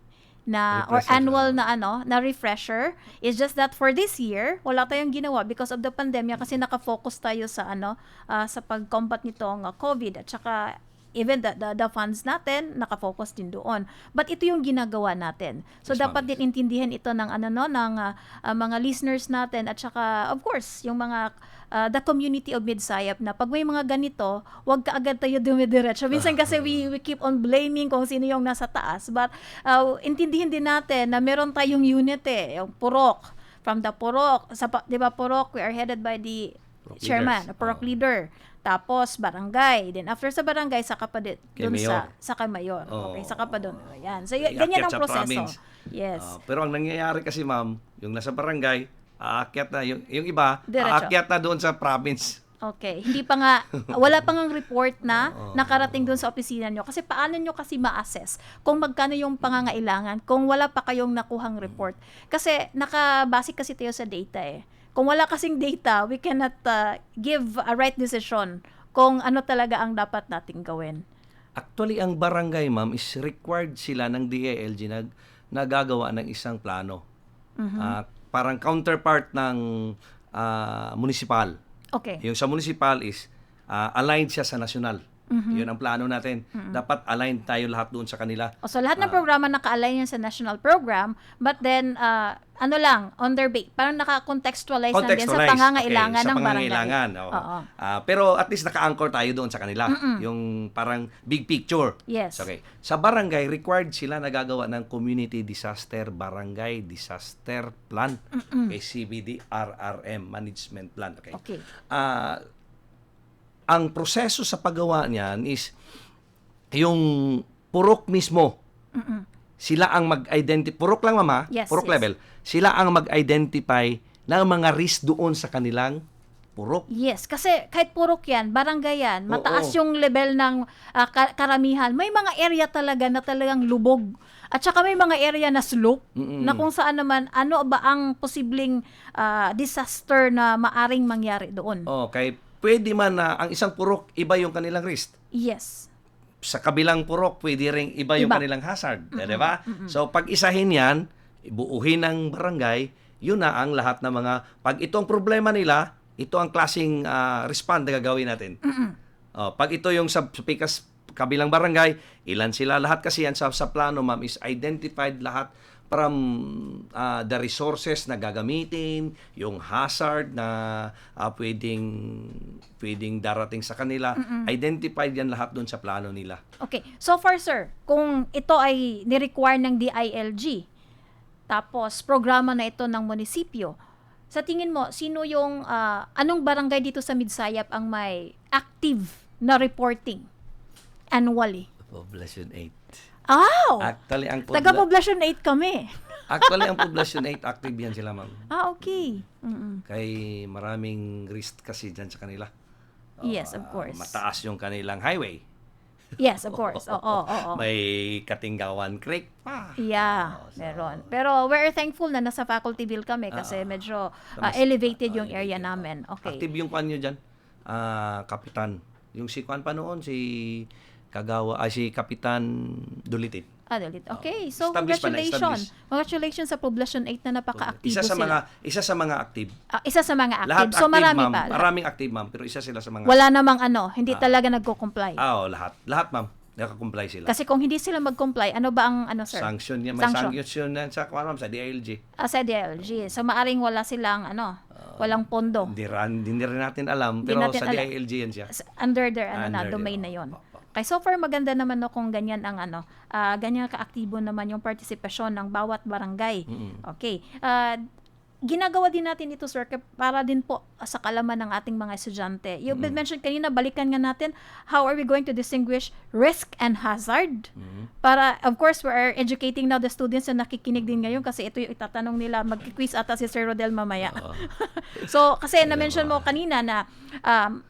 Speaker 2: na or
Speaker 4: Refresher.
Speaker 2: annual na refresher. It's just that for this year, wala tayong ginawa because of the pandemya kasi naka-focus tayo sa sa pag-combat nitong COVID at saka even the funds natin naka-focus din doon. But ito yung ginagawa natin. So
Speaker 4: Yes, ma'am.
Speaker 2: dapat din intindihan ito ng ng mga listeners natin at saka of course yung mga the community of Midsayap na pag may mga ganito, wag ka agad tayo dumidiretso. Minsan kasi we keep on blaming kung sino yung nasa taas. But intindihin din natin na meron tayong unit yung purok. From the purok, di ba purok, we are headed by the
Speaker 4: Purok
Speaker 2: chairman,
Speaker 4: leaders.
Speaker 2: purok leader. Tapos barangay. Then after sa barangay, saka pa
Speaker 4: Kay
Speaker 2: doon
Speaker 4: mayor.
Speaker 2: sa kay mayor.
Speaker 4: Oo.
Speaker 2: Okay, saka pa doon. Ayan. So
Speaker 4: Iakyat
Speaker 2: ganyan ang
Speaker 4: sa
Speaker 2: proseso.
Speaker 4: province.
Speaker 2: Yes.
Speaker 4: Pero ang nangyayari kasi, ma'am, yung nasa barangay, aakyat na, yung iba,
Speaker 2: Diretso.
Speaker 4: aakyat na doon sa province.
Speaker 2: Okay. Hindi pa nga, wala pa ngang report na nakarating doon sa opisina nyo. Kasi paano nyo kasi ma-assess kung magkano yung pangangailangan kung wala pa kayong nakuhang report. Kasi nakabase kasi tayo sa data eh. Kung wala kasing data, we cannot give a right decision kung ano talaga ang dapat nating gawin.
Speaker 4: Actually, ang barangay, ma'am, is required sila ng DILG na nagagawa ng isang plano. Parang counterpart ng municipal.
Speaker 2: Okay.
Speaker 4: Yung sa municipal is aligned siya sa national. Yun ang plano natin. Dapat aligned tayo lahat doon sa kanila.
Speaker 2: So lahat ng programa naka-align yan sa national program, but then on their base, parang naka-contextualize na din sa pangangailangan
Speaker 4: sa
Speaker 2: ng
Speaker 4: pangangailangan,
Speaker 2: barangay.
Speaker 4: oo. Pero at least naka-anchor tayo doon sa kanila. Yung parang big picture.
Speaker 2: Yes.
Speaker 4: Okay. Sa barangay, required sila nagagawa ng Community Disaster Barangay Disaster Plan. Okay, CBD RRM Management Plan. Okay.
Speaker 2: Okay.
Speaker 4: Ang proseso sa paggawa niyan is yung purok mismo. Sila ang mag-identify, purok lang mama,
Speaker 2: Yes,
Speaker 4: purok
Speaker 2: yes.
Speaker 4: level, sila ang mag-identify ng mga risk doon sa kanilang purok.
Speaker 2: Yes, kasi kahit purok yan, barangay yan, mataas
Speaker 4: Oo.
Speaker 2: yung level ng karamihan. May mga area talaga na talagang lubog. At saka may mga area na slope na kung saan naman, ano ba ang posibleng disaster na maaring mangyari doon.
Speaker 4: Okay, pwede man na ang isang purok, iba yung kanilang risk.
Speaker 2: Yes.
Speaker 4: Sa kabilang purok, pwede ring iba yung
Speaker 2: Iba.
Speaker 4: kanilang hazard. Di ba? So, pag isahin yan, ibuuhin ng barangay, yun na ang lahat ng mga, pag ito ang problema nila, ito ang klaseng respond na gagawin natin. Pag ito yung sa pikas kabilang barangay, ilan sila, lahat kasi yan sa plano, ma'am, is identified lahat from the resources na gagamitin, yung hazard na pwedeng darating sa kanila, identified yan lahat doon sa plano nila.
Speaker 2: Okay. So far, sir, kung ito ay ni-require ng DILG, tapos programa na ito ng munisipyo, sa tingin mo, sino yung, anong barangay dito sa Midsayap ang may active na reporting annually?
Speaker 4: Population 8.
Speaker 2: Oh!
Speaker 4: Actually, ang
Speaker 2: Taga-Poblacion 8 kami.
Speaker 4: Actually, ang Population 8, active yan sila, ma'am.
Speaker 2: Okay.
Speaker 4: Kay maraming risk kasi dyan sa kanila.
Speaker 2: Yes, of course.
Speaker 4: Mataas yung kanilang highway.
Speaker 2: Yes, of course. Oo.
Speaker 4: May Katinggawan Creek pa.
Speaker 2: Yeah, meron. Pero we're thankful na nasa faculty bill kami kasi medyo elevated yung area namin. Okay.
Speaker 4: Active yung kwan nyo dyan. Kapitan. Yung si kwan pa noon, si Kapitan Dulitit.
Speaker 2: Adelaide. Okay, so
Speaker 4: Established pa na,
Speaker 2: congratulations.
Speaker 4: established.
Speaker 2: Congratulations sa Poblacion 8 na napaka-aktibo
Speaker 4: Isa sa
Speaker 2: sila.
Speaker 4: isa sa mga active.
Speaker 2: Isa sa mga active.
Speaker 4: Lahat
Speaker 2: So
Speaker 4: active,
Speaker 2: marami
Speaker 4: ma'am.
Speaker 2: pa.
Speaker 4: Maraming active, ma'am, pero isa sila sa mga
Speaker 2: Wala namang hindi talaga nagko-comply.
Speaker 4: lahat. Lahat, ma'am. Naka-comply sila.
Speaker 2: Kasi kung hindi sila mag-comply, ano ba ang sir?
Speaker 4: Sanction niya, may sanction yan sa ma'am, sa DILG.
Speaker 2: Sa DILG. So maaring wala silang walang pondo.
Speaker 4: Hindi rin natin alam,
Speaker 2: Hindi
Speaker 4: pero
Speaker 2: natin
Speaker 4: sa
Speaker 2: alam.
Speaker 4: DILG yan siya.
Speaker 2: Under their
Speaker 4: Under
Speaker 2: domain
Speaker 4: their-
Speaker 2: na 'yon.
Speaker 4: Opo.
Speaker 2: Okay, so far maganda naman kung ganyan ang ganyan kaaktibo naman yung partisipasyon ng bawat barangay. Okay. Ginagawa din natin ito, sir, para din po sa kalaman ng ating mga estudyante. You mentioned kanina, balikan nga natin, how are we going to distinguish risk and hazard? Para, of course, we are educating now the students na nakikinig din ngayon kasi ito yung itatanong nila, mag-quiz ata si Sir Rodel mamaya. So, kasi na-mention mo kanina na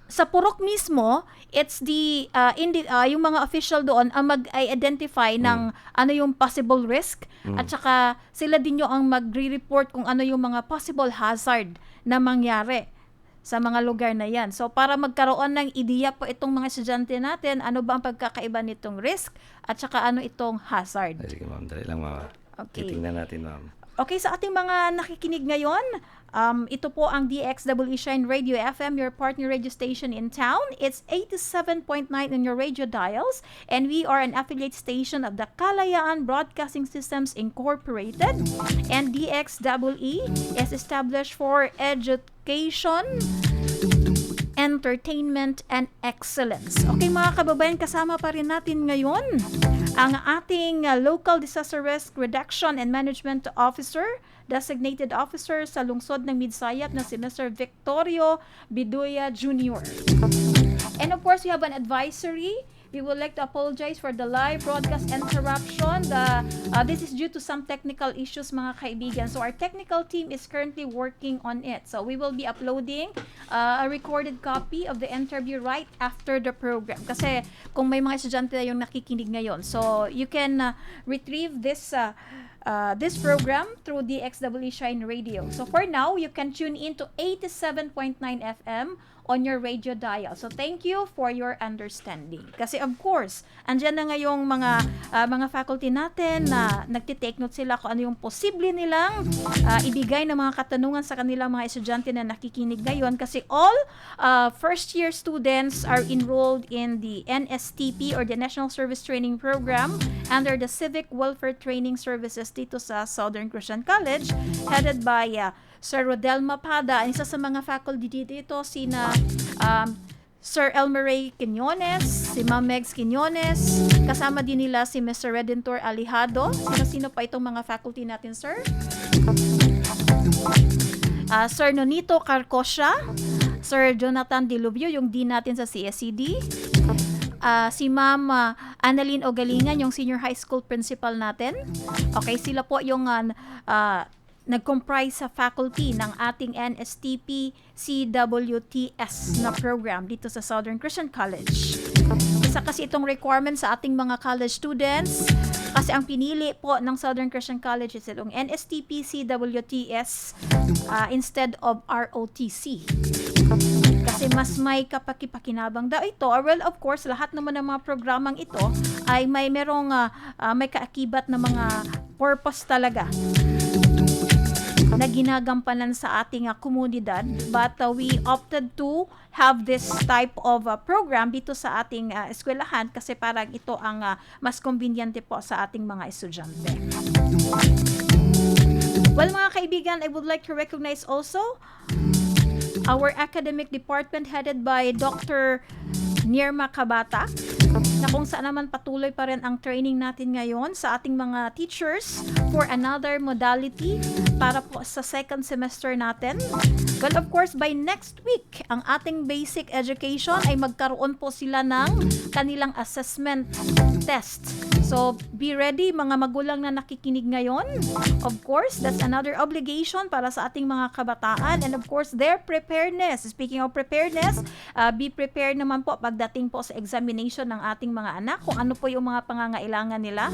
Speaker 2: sa purok mismo, it's yung mga official doon ang mag-identify ng ano yung possible risk at saka sila din yung ang magre-report kung ano yung mga possible hazard na mangyari sa mga lugar na yan. So, para magkaroon ng ideya po itong mga estudyante natin, ano ba ang pagkakaiba nitong risk at saka ano itong hazard.
Speaker 4: Sige, ma'am. Dali lang, ma'am.
Speaker 2: Okay.
Speaker 4: Titingnan natin, ma'am.
Speaker 2: Okay, sa ating mga nakikinig ngayon, ito po ang DXEE Shine Radio FM, your partner radio station in town. It's 87.9 in your radio dials, and we are an affiliate station of the Kalayaan Broadcasting Systems Incorporated. And DXEE is established for education, entertainment, and excellence. Okay mga kababayan, kasama pa rin natin ngayon ang ating Local Disaster Risk Reduction and Management Officer, Designated Officer sa lungsod ng Midsayap na si Mr. Victorio Biduya Jr. And of course, we have an advisory. We would like to apologize for the live broadcast interruption. This is due to some technical issues, mga kaibigan. So our technical team is currently working on it. So we will be uploading a recorded copy of the interview right after the program. Kasi kung may mga estudyante na yung nakikinig ngayon. So you can retrieve this program through DXEE Shine Radio. So for now, you can tune in to 87.9 FM on your radio dial. So thank you for your understanding. Kasi of course, andyan na ngayong mga faculty natin na nagtitake note sila kung ano yung posible nilang ibigay ng mga katanungan sa kanilang mga estudyante na nakikinig ngayon. Kasi all first year students are enrolled in the NSTP or the National Service Training Program under the Civic Welfare Training Services dito sa Southern Christian College, headed by Sir Rodel Mapada. Isa sa mga faculty dito, sina Sir Elmer Ray Quinones, si Ma'am Megs Quinones, kasama din nila si Mr. Redentor Alejado. Sino pa itong mga faculty natin, sir? Sir Nonito Carcosia, Sir Jonathan Dilubio, yung dean natin sa CSCD. Si Ma'am Annalyn Ogalingan, yung senior high school principal natin. Okay, sila po yung nag-comprise sa faculty ng ating NSTP CWTS na program dito sa Southern Christian College. Isa kasi itong requirement sa ating mga college students kasi ang pinili po ng Southern Christian College is itong NSTP CWTS instead of ROTC. Kasi mas may kapakipakinabang daw ito. Well, of course, lahat naman ng mga programang ito ay may kaakibat na mga purpose talaga na ginagampanan sa ating komunidad, but we opted to have this type of program dito sa ating eskwelahan kasi parang ito ang mas conveniente po sa ating mga estudyante. Well, mga kaibigan, I would like to recognize also our academic department headed by Dr. Nirma Kabata, na kung saan naman patuloy pa rin ang training natin ngayon sa ating mga teachers for another modality para po sa second semester natin. Well, of course, by next week, ang ating basic education ay magkaroon po sila ng kanilang assessment test. So, be ready mga magulang na nakikinig ngayon. Of course, that's another obligation para sa ating mga kabataan. And of course, their preparedness. Speaking of preparedness, be prepared naman po pagdating po sa examination ng ating mga anak kung ano po yung mga pangangailangan nila.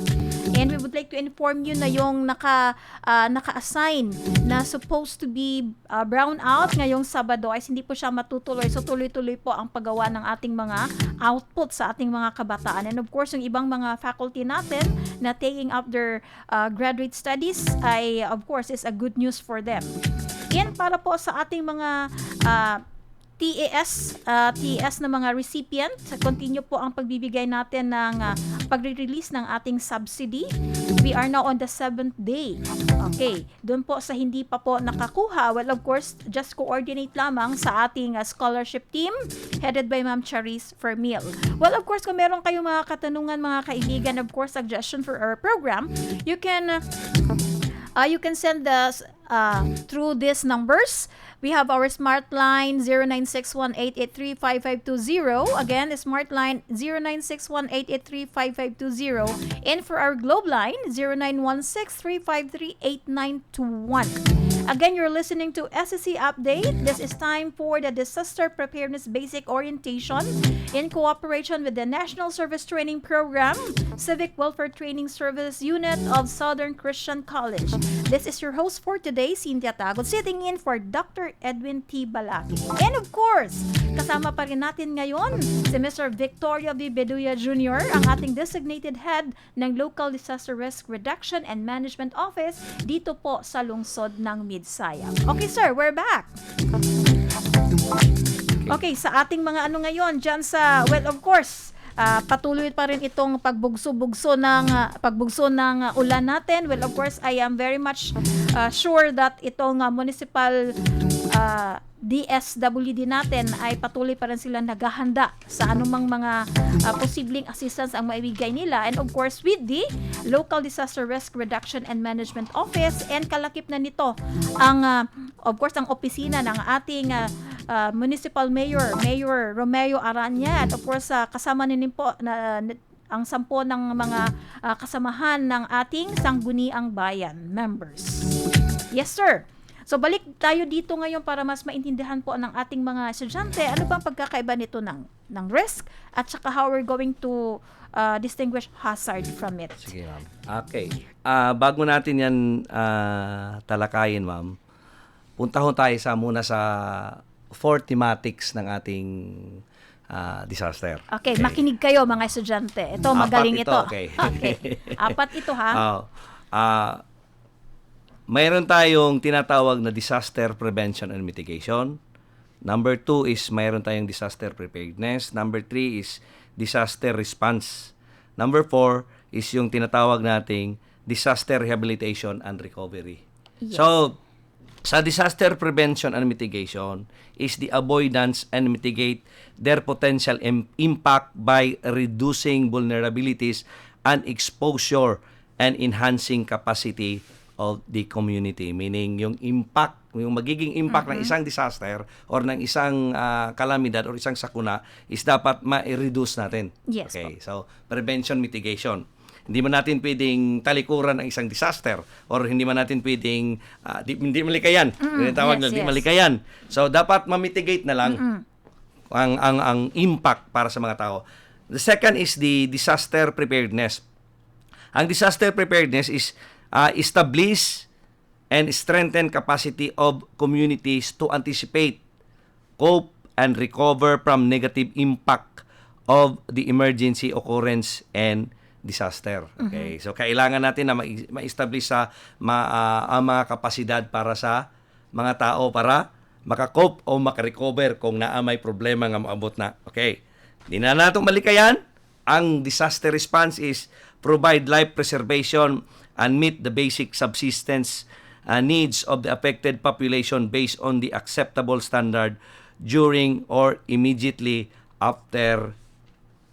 Speaker 2: And we would like to inform you na yung naka-assign line na supposed to be brown out ngayong Sabado ay hindi po siya matutuloy. So tuloy-tuloy po ang paggawa ng ating mga output sa ating mga kabataan. And of course, yung ibang mga faculty natin na taking up their graduate studies ay of course is a good news for them. Yan para po sa ating mga TES na mga recipient. Continue po ang pagbibigay natin ng pagre-release ng ating subsidy. We are now on the 7th day. Okay, doon po sa hindi pa po nakakuha, well of course, just coordinate lamang sa ating scholarship team headed by Ma'am Charis Fermil. Well of course, kung meron kayong mga katanungan mga kaibigan, of course, suggestion for our program, you can send us through these numbers. We have our smart line 0961-883-5520. Again, the smart line 0961-883-5520. And for our globe line 0916-353-8921. Again, you're listening to SSC Update. This is time for the Disaster Preparedness Basic Orientation in cooperation with the National Service Training Program, Civic Welfare Training Service Unit of Southern Christian College. This is your host for today, Cynthia Tagot, sitting in for Dr. Edwin T. Balaki. And of course, kasama pa rin natin ngayon si Mr. Victoria V. Beduya Jr., ang ating designated head ng Local Disaster Risk Reduction and Management Office dito po sa lungsod ng Midsayap. Okay sir, we're back. Okay, sa ating mga ano ngayon dyan sa, well of course, patuloy pa rin itong pagbugso ng ulan natin. Well, of course, I am very much sure that itong municipal DSWD natin ay patuloy pa rin sila naghahanda sa anumang mga posibleng assistance ang maibigay nila. And of course, with the Local Disaster Risk Reduction and Management Office, and kalakip na nito ang, of course, ang opisina ng ating Municipal Mayor Romeo Aranya, at of course kasama din po ang 10 ng mga kasamahan ng ating Sangguniang Bayan members. Yes sir. So balik tayo dito ngayon para mas maintindihan po ng ating mga estudyante ano bang pagkakaiba nito ng risk at saka how we're going to distinguish hazard from it.
Speaker 4: Sige, ma'am. Okay. Bago natin yan talakayin, ma'am, punta ho tayo muna sa 4 thematics ng ating disaster.
Speaker 2: Okay, makinig kayo mga estudyante. Ito, magaling ito.
Speaker 4: Okay.
Speaker 2: Okay. 4 ito ha.
Speaker 4: Mayroon tayong tinatawag na disaster prevention and mitigation. Number 2 is mayroon tayong disaster preparedness. Number 3 is disaster response. Number 4 is yung tinatawag nating disaster rehabilitation and recovery.
Speaker 2: Yes.
Speaker 4: So, sa disaster prevention and mitigation is the avoidance and mitigate their potential impact by reducing vulnerabilities and exposure and enhancing capacity of the community. Meaning, yung impact, yung magiging impact ng isang disaster or ng isang kalamidad or isang sakuna is dapat ma-reduce natin.
Speaker 2: Yes,
Speaker 4: Okay, so prevention, mitigation. Hindi man natin pwedeng talikuran ang isang disaster or hindi man natin pwedeng hindi malikayan. Tawag na hindi malikayan. So dapat ma-mitigate na lang ang impact para sa mga tao. The second is the disaster preparedness. Ang disaster preparedness is establish and strengthen capacity of communities to anticipate, cope, and recover from negative impact of the emergency occurrence and disaster. Okay, so kailangan natin na ma-establish ang mga kapasidad para sa mga tao para makakope o makarecover kung may problema nga maabot na. Okay, di na natong malikayan. Ang disaster response is provide life preservation and meet the basic subsistence needs of the affected population based on the acceptable standard during or immediately after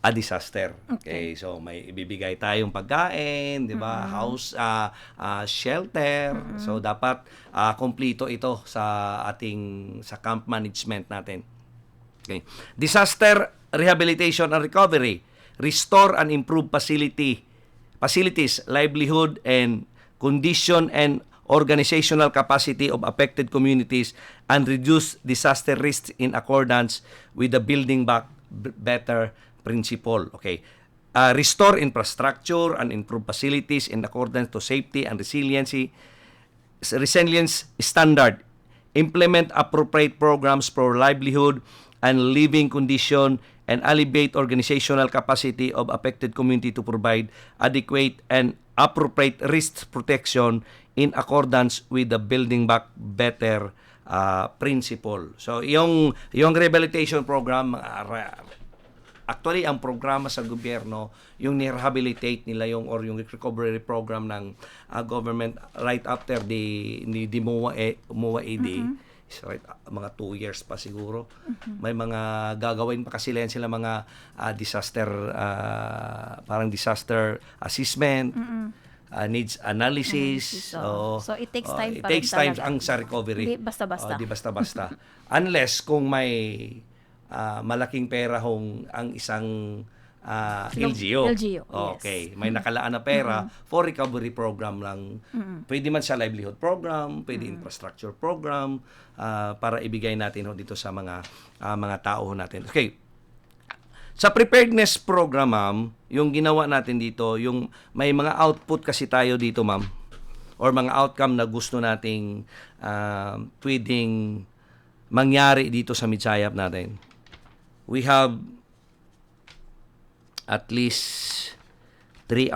Speaker 4: a disaster. Okay, so may ibibigay tayong pagkain, 'di ba? House, shelter. So dapat kompleto ito sa camp management natin. Okay. Disaster rehabilitation and recovery. Restore and improve facilities, livelihood and condition and organizational capacity of affected communities and reduce disaster risks in accordance with the Building Back Better principle. Okay. Restore infrastructure and improve facilities in accordance to safety and resiliency resilience standard, implement appropriate programs for livelihood and living condition, and alleviate organizational capacity of affected community to provide adequate and appropriate risk protection in accordance with the Building Back Better principle. So, yung rehabilitation program, actually, ang programa sa gobyerno, yung ni-rehabilitate nila or yung recovery program ng government right after the MOA AD, is right, mga 2 years pa siguro. May mga gagawin pa kasi sila mga disaster, parang disaster assessment, needs analysis.
Speaker 2: So, it takes time
Speaker 4: it
Speaker 2: pa rin
Speaker 4: takes time
Speaker 2: talaga.
Speaker 4: ang sa recovery.
Speaker 2: Di basta-basta.
Speaker 4: Di basta-basta. Unless kung may malaking pera ang isang LGU.
Speaker 2: LGU, yes.
Speaker 4: Okay. May nakalaan na pera for recovery program lang. Pwede man sa livelihood program, pwede infrastructure program, para ibigay natin dito sa mga tao natin. Okay. Sa preparedness program, ma'am, yung ginawa natin dito, yung may mga output kasi tayo dito, ma'am, or mga outcome na gusto nating pwedeng mangyari dito sa Mitsayap natin. We have at least 3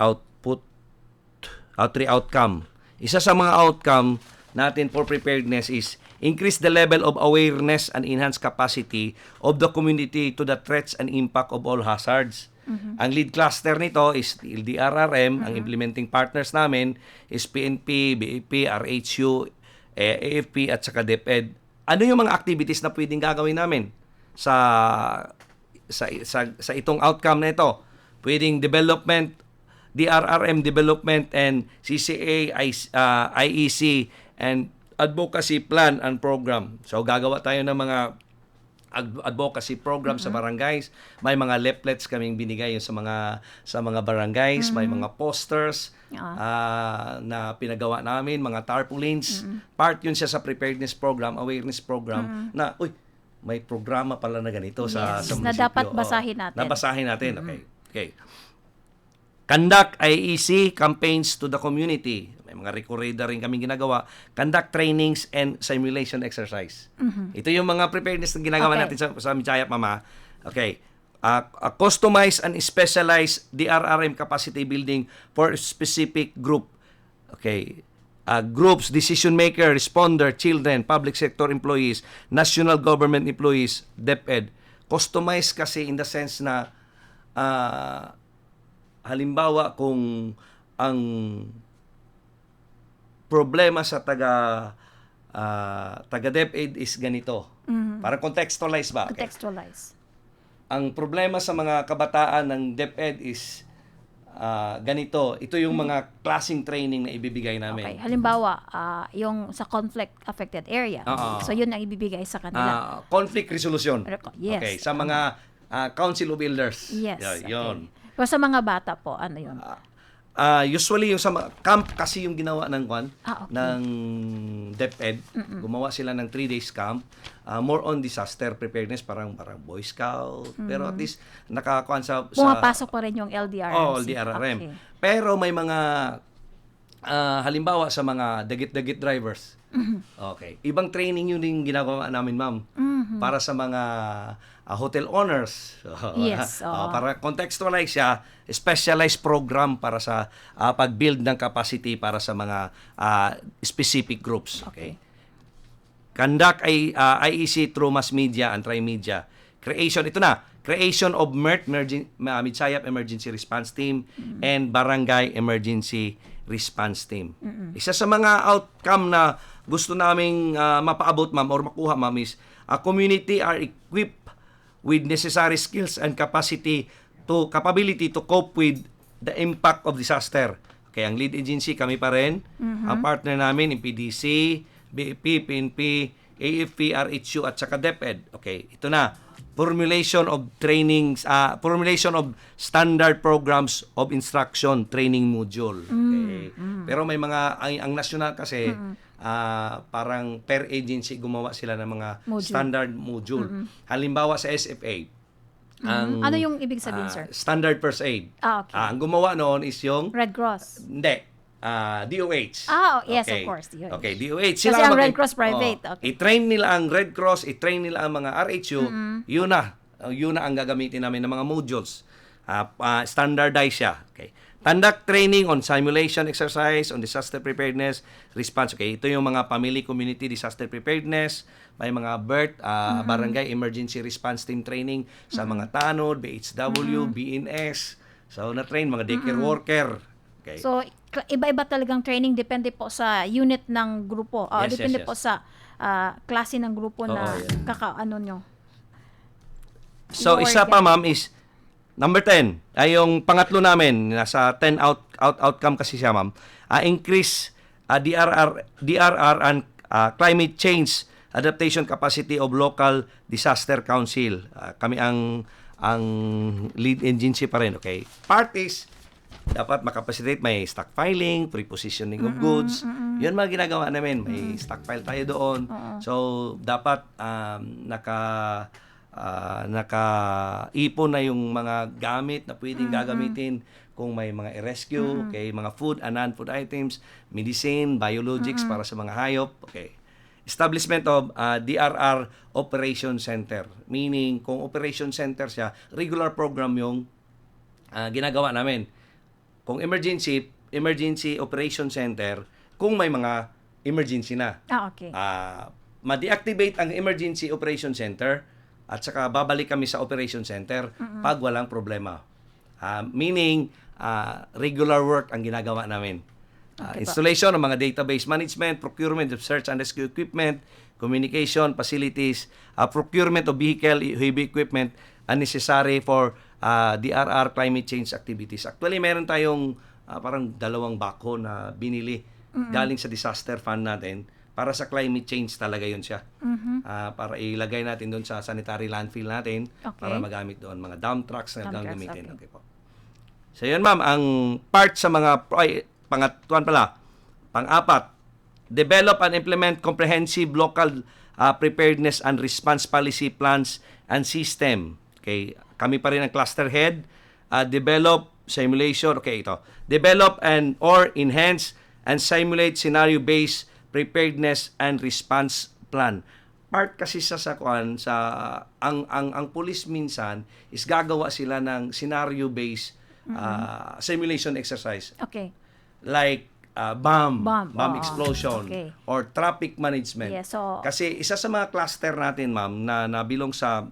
Speaker 4: outcome. Isa sa mga outcome natin for preparedness is increase the level of awareness and enhance capacity of the community to the threats and impact of all hazards. Ang lead cluster nito is LDRRM, ang implementing partners namin is PNP, BAP, RHU, AFP at saka DepEd. Ano yung mga activities na pwedeng gagawin namin sa itong outcome na ito? Pwedeng development, DRRM development and CCA, IEC and advocacy plan and program. So gagawa tayo ng mga advocacy program sa barangays. May mga leaflets kaming binigay sa mga barangays, may mga posters na pinagawa namin, mga tarpaulins. Part yun siya sa preparedness program, awareness program na may programa pala na ganito sa munisipyo.
Speaker 2: Na dapat basahin natin.
Speaker 4: Nabasahin natin. Okay. Conduct IEC campaigns to the community. May mga recorder rin kaming ginagawa. Conduct trainings and simulation exercise. Ito yung mga preparedness na ginagawa natin sa Mitsayap, Mama. Okay. Customize and specialize DRRM capacity building for specific group. Okay. Groups, decision maker, responder, children, public sector employees, national government employees, DepEd. Customize kasi in the sense na halimbawa kung ang problema sa taga DepEd is ganito. Para contextualize ba? Okay.
Speaker 2: Contextualize.
Speaker 4: Ang problema sa mga kabataan ng DepEd is ganito. Ito yung mga klaseng training na ibibigay namin.
Speaker 2: Okay. Halimbawa, yung sa conflict-affected area. So, yun ang ibibigay sa kanila.
Speaker 4: Conflict resolution.
Speaker 2: Yes.
Speaker 4: Okay. Sa mga council of elders.
Speaker 2: Yes.
Speaker 4: Yun.
Speaker 2: Okay. Pero sa mga bata po, ano yun?
Speaker 4: Usually yung sa camp kasi yung ginawa ng
Speaker 2: Okay.
Speaker 4: ng DepEd. Gumawa sila ng 3 days camp. More on disaster preparedness, parang Boy Scout. Pero at least nakakuan sa
Speaker 2: Pumapasok pa rin yung LDRM.
Speaker 4: LDRRM.
Speaker 2: Okay.
Speaker 4: Pero may mga halimbawa sa mga dagit-dagit drivers. Okay. Ibang training yun yung ginagawa namin, ma'am. Para sa mga hotel owners.
Speaker 2: Yes.
Speaker 4: Para contextualize siya, specialized program para sa pag-build ng capacity para sa mga specific groups. Okay. Conduct IEC through mass media and tri-media. Creation of Mitsayap Emergency Response Team and Barangay Emergency Response Team. Isa sa mga outcome na gusto naming mapaabot, ma'am, or makuha, ma'am, is community are equipped with necessary skills and capability to cope with the impact of disaster. Okay, ang lead agency kami pa rin. Ang partner namin, yung PDC, BAP, PNP, AFP, RHU, at saka DepEd. Okay, ito na. Formulation of trainings, formulation of standard programs of instruction training module. Okay. Pero may mga, ang national kasi, parang per agency gumawa sila ng mga standard module. Halimbawa sa SFA,
Speaker 2: ano yung ibig sabihin, sir?
Speaker 4: Standard First Aid.
Speaker 2: Okay.
Speaker 4: Ang gumawa noon is yung
Speaker 2: Red Cross.
Speaker 4: hindi.
Speaker 2: Yes,
Speaker 4: DOH.
Speaker 2: of course. DOH.
Speaker 4: Okay, DOH.
Speaker 2: Kasi ang Red Cross private. Okay.
Speaker 4: I-train nila ang Red Cross, i-train nila ang mga RHU. Yun na ang gagamitin namin ng mga modules. Standardize siya. Okay. Conduct training on simulation exercise, on disaster preparedness, response. Okay, ito yung mga family community disaster preparedness, may mga BERT, barangay emergency response team training sa mga tanod, BHW, BNS. So, na-train mga daycare worker. Okay.
Speaker 2: So, iba-iba talagang training depende po sa unit ng grupo.
Speaker 4: Yes,
Speaker 2: Depende
Speaker 4: yes, yes.
Speaker 2: po sa klase ng grupo na
Speaker 4: yeah.
Speaker 2: kakaano nyo.
Speaker 4: So, isa pa ma'am is number 10. Ay yung pangatlo namin, nasa 10 outcome kasi siya ma'am. Increase DRR and climate change adaptation capacity of local disaster council. Kami ang lead agency pa rin. Okay. Parties dapat makapacitate, may stockpiling, pre-positioning of goods. Yun mga ginagawa namin. May stockpile tayo doon. So, dapat naka-ipon na yung mga gamit na pwedeng gagamitin kung may mga rescue, okay, mga food and non-food items, medicine, biologics para sa mga hayop. Okay. Establishment of DRR Operation Center. Meaning, kung operation center siya, regular program yung ginagawa namin. Kung emergency operation center, kung may mga emergency na.
Speaker 2: Okay.
Speaker 4: Ma-deactivate ang emergency operation center at saka babalik kami sa operation center pag walang problema. Meaning, regular work ang ginagawa namin. Installation ng mga database management, procurement of search and rescue equipment, communication facilities, procurement of vehicle, heavy equipment, unnecessary for DRR climate change activities. Actually, meron tayong parang 2 backhoe na binili galing sa disaster fund natin para sa climate change talaga yun siya. Para ilagay natin doon sa sanitary landfill natin para magamit doon. Mga dump trucks na gamitin. Okay po. So yun ma'am, ang part sa mga pang-apat, develop and implement comprehensive local preparedness and response policy plans and system. Okay, kami pa rin ang cluster head. Develop simulation. Okay, ito. Develop and or enhance and simulate scenario-based preparedness and response plan. Part kasi sa ang police minsan is gagawa sila ng scenario-based simulation exercise.
Speaker 2: Okay.
Speaker 4: Like bomb explosion
Speaker 2: okay.
Speaker 4: or traffic management.
Speaker 2: Yeah, so,
Speaker 4: kasi isa sa mga cluster natin ma'am na nabilong sa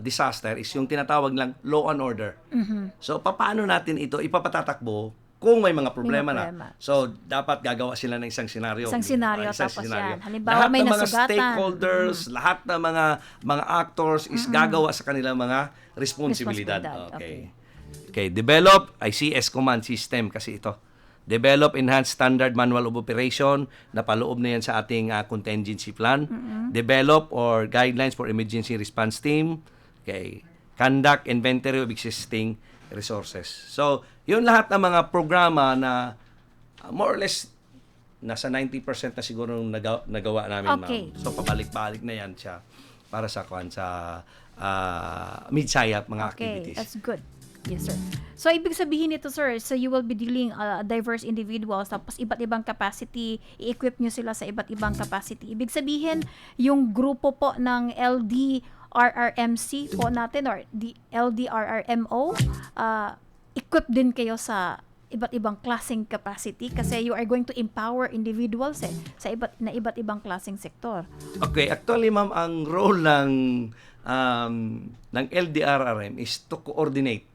Speaker 4: disaster is yung tinatawag lang law and order. So paano natin ito ipapatatakbo kung may mga problema na. So dapat gagawa sila ng isang senaryo.
Speaker 2: Isang senaryo tapos
Speaker 4: senaryo.
Speaker 2: yan. Halimbawa may nasugatan.
Speaker 4: Lahat ng mga stakeholders, lahat ng mga actors is gagawa sa kanilang mga responsibilidad. Okay, develop ICS command system kasi ito. Develop enhanced standard manual of operation na paloob na yan sa ating contingency plan. Develop or guidelines for emergency response team. Okay. Conduct inventory of existing resources. So, yun lahat ng mga programa na more or less nasa 90% na siguro nagawa namin,
Speaker 2: okay.
Speaker 4: ma'am. So, pabalik-balik na yan siya para sa mid-SIAP mga activities.
Speaker 2: Okay, that's good. Yes, sir. So, ibig sabihin nito, sir, so you will be dealing diverse individuals, tapos iba't ibang capacity, i-equip nyo sila sa iba't ibang capacity. Ibig sabihin, yung grupo po ng LDRRMC po natin, or LDRRMO, equip din kayo sa iba't ibang klaseng capacity kasi you are going to empower individuals sa iba't ibang klaseng sektor.
Speaker 4: Okay, actually, ma'am, ang role ng LDRRM is to coordinate.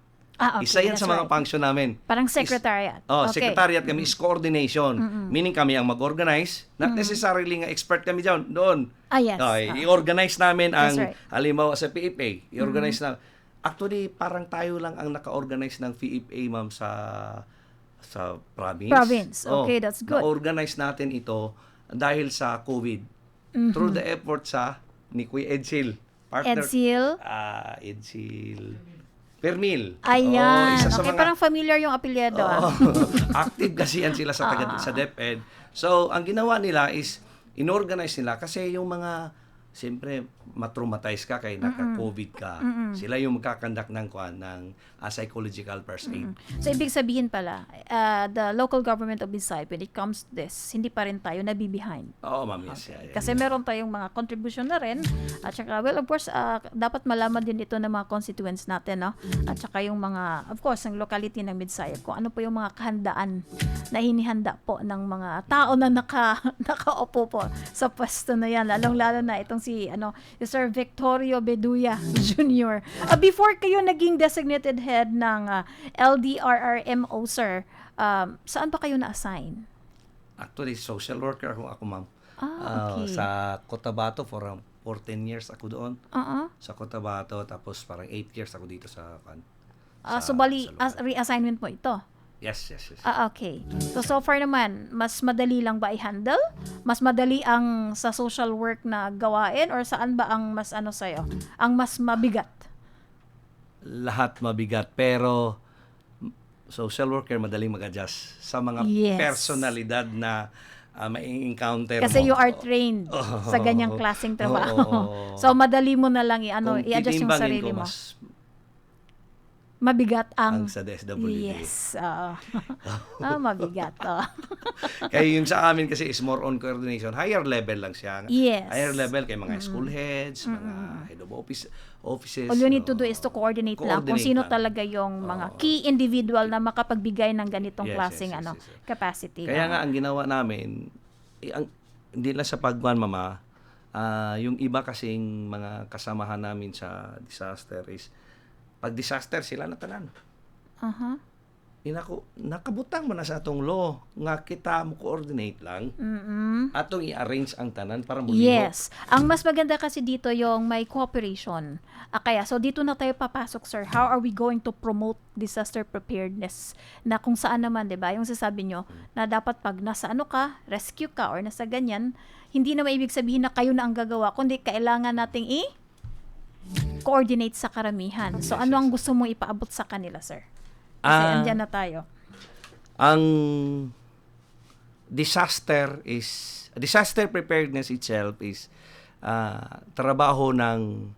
Speaker 2: Okay,
Speaker 4: isa yan sa mga function namin.
Speaker 2: Parang secretariat.
Speaker 4: Secretariat kami is coordination. Meaning kami ang mag-organize. Not necessarily nga expert kami doon.
Speaker 2: Yes.
Speaker 4: I-organize namin ang,
Speaker 2: right.
Speaker 4: halimbawa sa PFA. I-organize na. Actually, parang tayo lang ang naka-organize ng PFA, ma'am, sa province.
Speaker 2: Okay, that's good.
Speaker 4: Na-organize natin ito dahil sa COVID. Through the effort ni Kuya Edsil. Partner. Edsil. Permil.
Speaker 2: Ayan.
Speaker 4: Isa sa
Speaker 2: okay,
Speaker 4: mga,
Speaker 2: parang familiar yung apelyido.
Speaker 4: Active kasi yan sila sa DepEd. So, ang ginawa nila is, inorganize nila kasi yung mga siyempre matraumatize ka kay naka-COVID ka. Sila yung magkakandak ng psychological first aid.
Speaker 2: So, ibig sabihin pala, the local government of Visayas, when it comes to this, hindi pa rin tayo nabibehind.
Speaker 4: Oo, ma'am, yes. Yeah.
Speaker 2: Kasi meron tayong mga contribution na rin. At saka, well, of course, dapat malaman din ito ng mga constituents natin, no? At saka yung mga, of course, ng locality ng Midsayap, kung ano po yung mga kahandaan na hinihanda po ng mga tao na nakaupo po sa pwesto na yan. Lalong-lalo na itong si Sir Victorio Beduya Jr. Before kayo naging designated head ng LDRRMO, sir, saan ba kayo na-assign?
Speaker 4: Actually, social worker ako, ma'am.
Speaker 2: Okay.
Speaker 4: Sa Cotabato for 14 years ako doon.
Speaker 2: Uh-uh.
Speaker 4: Sa Cotabato, tapos parang 8 years ako dito sa
Speaker 2: So, bali,
Speaker 4: sa local.
Speaker 2: reassignment mo ito?
Speaker 4: Yes.
Speaker 2: Okay. So far naman, mas madali lang ba i-handle? Mas madali ang sa social work na gawain? Or saan ba ang mas sa'yo? Ang mas mabigat?
Speaker 4: Lahat mabigat, pero social worker madaling mag-adjust sa mga
Speaker 2: Yes.
Speaker 4: personalidad na may encounter
Speaker 2: Kasi
Speaker 4: mo.
Speaker 2: you are trained sa ganyang klaseng trabaho.
Speaker 4: Oo.
Speaker 2: So, madali mo na lang
Speaker 4: Kung
Speaker 2: i-adjust yung
Speaker 4: titimbangin
Speaker 2: sarili
Speaker 4: ko,
Speaker 2: mo.
Speaker 4: mas
Speaker 2: Mabigat
Speaker 4: ang
Speaker 2: ang...
Speaker 4: sa DSWD.
Speaker 2: Yes. Mabigat.
Speaker 4: Kaya yung sa amin kasi is more on coordination. Higher level lang siya.
Speaker 2: Yes.
Speaker 4: Higher level kay mga school heads, mga head of offices.
Speaker 2: All you need to do is to coordinate lang kung
Speaker 4: Coordinate
Speaker 2: sino
Speaker 4: lang.
Speaker 2: talaga yung mga key individual na makapagbigay ng ganitong
Speaker 4: Yes,
Speaker 2: klaseng
Speaker 4: yes.
Speaker 2: capacity.
Speaker 4: Kaya nga ang ginawa namin, hindi lang sa pagwan, mama, yung iba kasing mga kasamahan namin sa disaster is, pag disaster sila na tanan.
Speaker 2: Uh-huh.
Speaker 4: Nakabutang mo na sa atong law nga kita mo coordinate lang atong i-arrange ang tanan para muliho.
Speaker 2: Yes. Ang mas maganda kasi dito yung may cooperation. Kaya, so dito na tayo papasok, sir. How are we going to promote disaster preparedness? Na kung saan naman, di ba? Yung sasabi nyo, na dapat pag nasa rescue ka, or nasa ganyan, hindi na maibig sabihin na kayo na ang gagawa, kundi kailangan nating coordinate sa karamihan. So, ano ang gusto mong ipaabot sa kanila, sir? Kasi andyan na tayo.
Speaker 4: Ang disaster preparedness itself is trabaho ng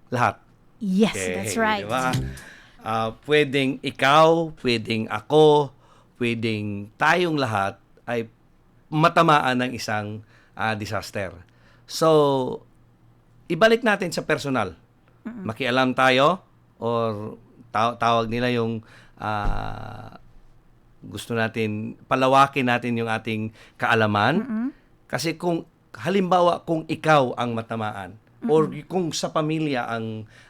Speaker 4: lahat.
Speaker 2: Yes,
Speaker 4: Okay,
Speaker 2: that's right.
Speaker 4: Diba? Pwedeng ikaw, pwedeng ako, pwedeng tayong lahat ay matamaan ng isang disaster. So, ibalik natin sa personal. Makialam tayo or tawag nila yung gusto natin, palawakin natin yung ating kaalaman. Kasi kung halimbawa kung ikaw ang matamaan or kung sa pamilya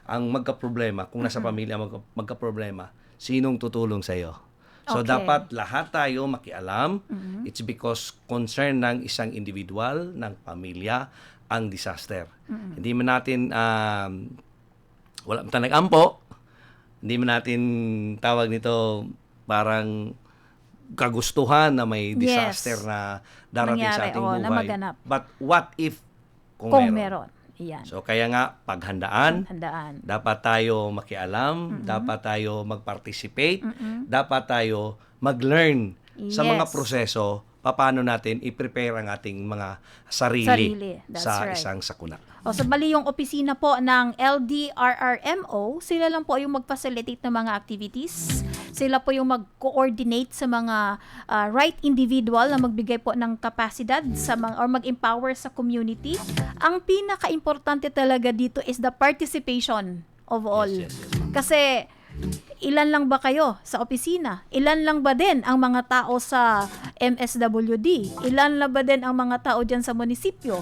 Speaker 4: ang magkaproblema, kung nasa pamilya magkaproblema, sinong tutulong sa iyo? So
Speaker 2: Okay.
Speaker 4: dapat lahat tayo makialam. It's because concern ng isang individual, ng pamilya ang disaster. Hindi man natin wala man nag-ampo. Hindi man natin tawag nito parang kagustuhan na may disaster na darating sa
Speaker 2: Mangyari,
Speaker 4: ating
Speaker 2: na
Speaker 4: buhay.
Speaker 2: maganap.
Speaker 4: But what if kung
Speaker 2: Meron. Iyan.
Speaker 4: So kaya nga paghandaan,
Speaker 2: Handaan.
Speaker 4: dapat tayo makialam, dapat tayo mag-participate, dapat tayo mag-learn sa mga
Speaker 2: Yes.
Speaker 4: proseso paano natin i-prepare ang ating mga sarili,
Speaker 2: That's
Speaker 4: sa
Speaker 2: right.
Speaker 4: isang sakuna.
Speaker 2: So bali yung opisina po ng LDRRMO, sila lang po yung mag-facilitate ng mga activities. Sila po yung mag-coordinate sa mga right individual na magbigay po ng kapasidad sa mga or mag-empower sa community. Ang pinaka-importante talaga dito is the participation of all.
Speaker 4: Yes.
Speaker 2: Kasi ilan lang ba kayo sa opisina? Ilan lang ba din ang mga tao sa MSWD? Ilan lang ba din ang mga tao dyan sa munisipyo?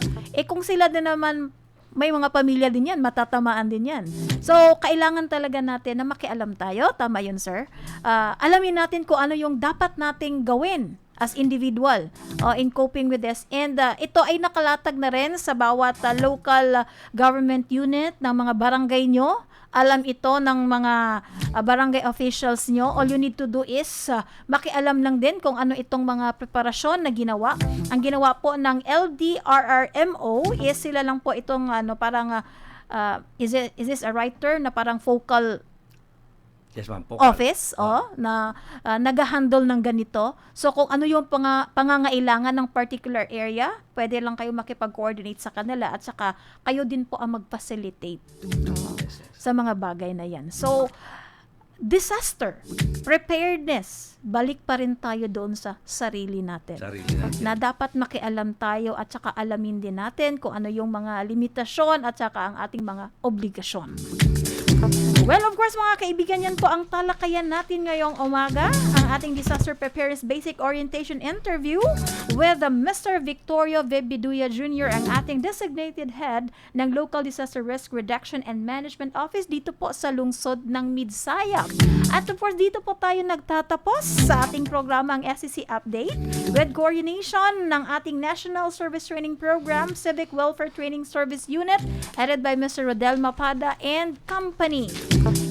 Speaker 2: Kung sila din naman, may mga pamilya din yan, matatamaan din yan. So, kailangan talaga natin na makialam tayo. Tama yun, sir. Alamin natin kung ano yung dapat nating gawin as individual in coping with this. And ito ay nakalatag na rin sa bawat local government unit ng mga barangay nyo. Alam ito ng mga barangay officials nyo. All you need to do is makialam lang din kung ano itong mga preparasyon na ginawa. Ang ginawa po ng LDRRMO is sila lang po itong parang is this a right term na parang focal
Speaker 4: Yes, ma'am. Po.
Speaker 2: office na nag-handle ng ganito. So kung ano yung pangangailangan ng particular area, pwede lang kayo makipag-coordinate sa kanila at saka kayo din po ang mag-facilitate sa mga bagay na yan. So, disaster, preparedness, balik pa rin tayo doon sa sarili natin. Na dapat makialam tayo at saka alamin din natin kung ano yung mga limitasyon at saka ang ating mga obligasyon. Well, of course, mga kaibigan, yan po ang talakayan natin ngayong umaga. Ang ating Disaster Preparedness Basic Orientation Interview with Mr. Victorio Vebiduya Jr., ang ating designated head ng Local Disaster Risk Reduction and Management Office dito po sa lungsod ng Midsayap. At of course, dito po tayo nagtatapos sa ating programa ang SCC Update with coordination ng ating National Service Training Program, Civic Welfare Training Service Unit, headed by Mr. Rodel Mapada and Company.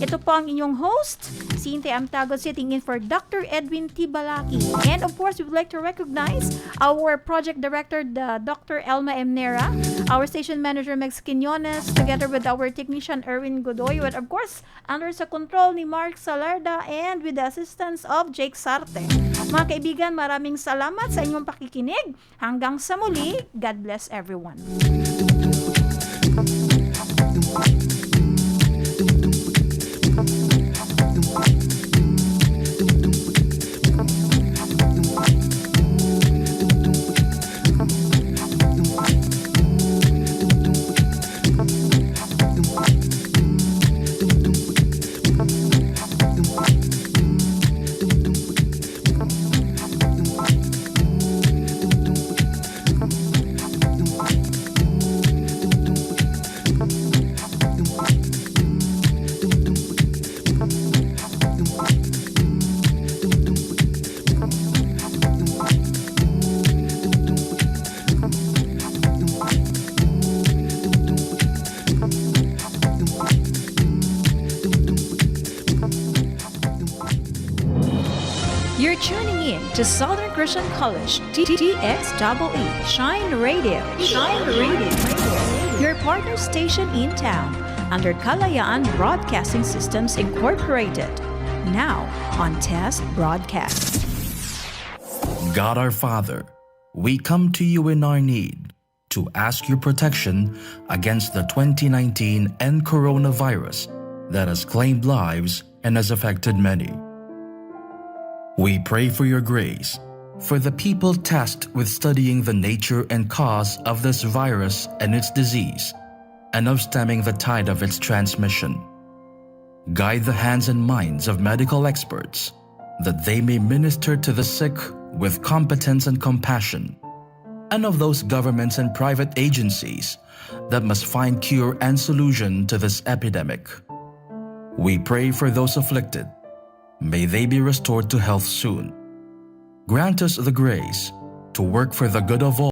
Speaker 2: Ito po ang inyong host, Cynthia Amtagod, sitting in for Dr. Edwin Tibalaki. And of course, we would like to recognize our project director, Dr. Elma Emnera, our station manager, Mex Quinones, together with our technician, Erwin Godoy, and of course, under sa control ni Mark Salarda and with the assistance of Jake Sarte. Mga kaibigan, maraming salamat sa inyong pakikinig. Hanggang sa muli, God bless everyone. You're tuning in to Southern Christian College, TTXEE, Shine Radio. Shine Radio. Your partner station in town, under Kalayaan Broadcasting Systems Incorporated. Now on Test Broadcast.
Speaker 5: God our Father, we come to you in our need to ask your protection against the 2019 and coronavirus that has claimed lives and has affected many. We pray for your grace for the people tasked with studying the nature and cause of this virus and its disease, and of stemming the tide of its transmission. Guide the hands and minds of medical experts, that they may minister to the sick with competence and compassion, and of those governments and private agencies that must find cure and solution to this epidemic. We pray for those afflicted. May they be restored to health soon. Grant us the grace to work for the good of all.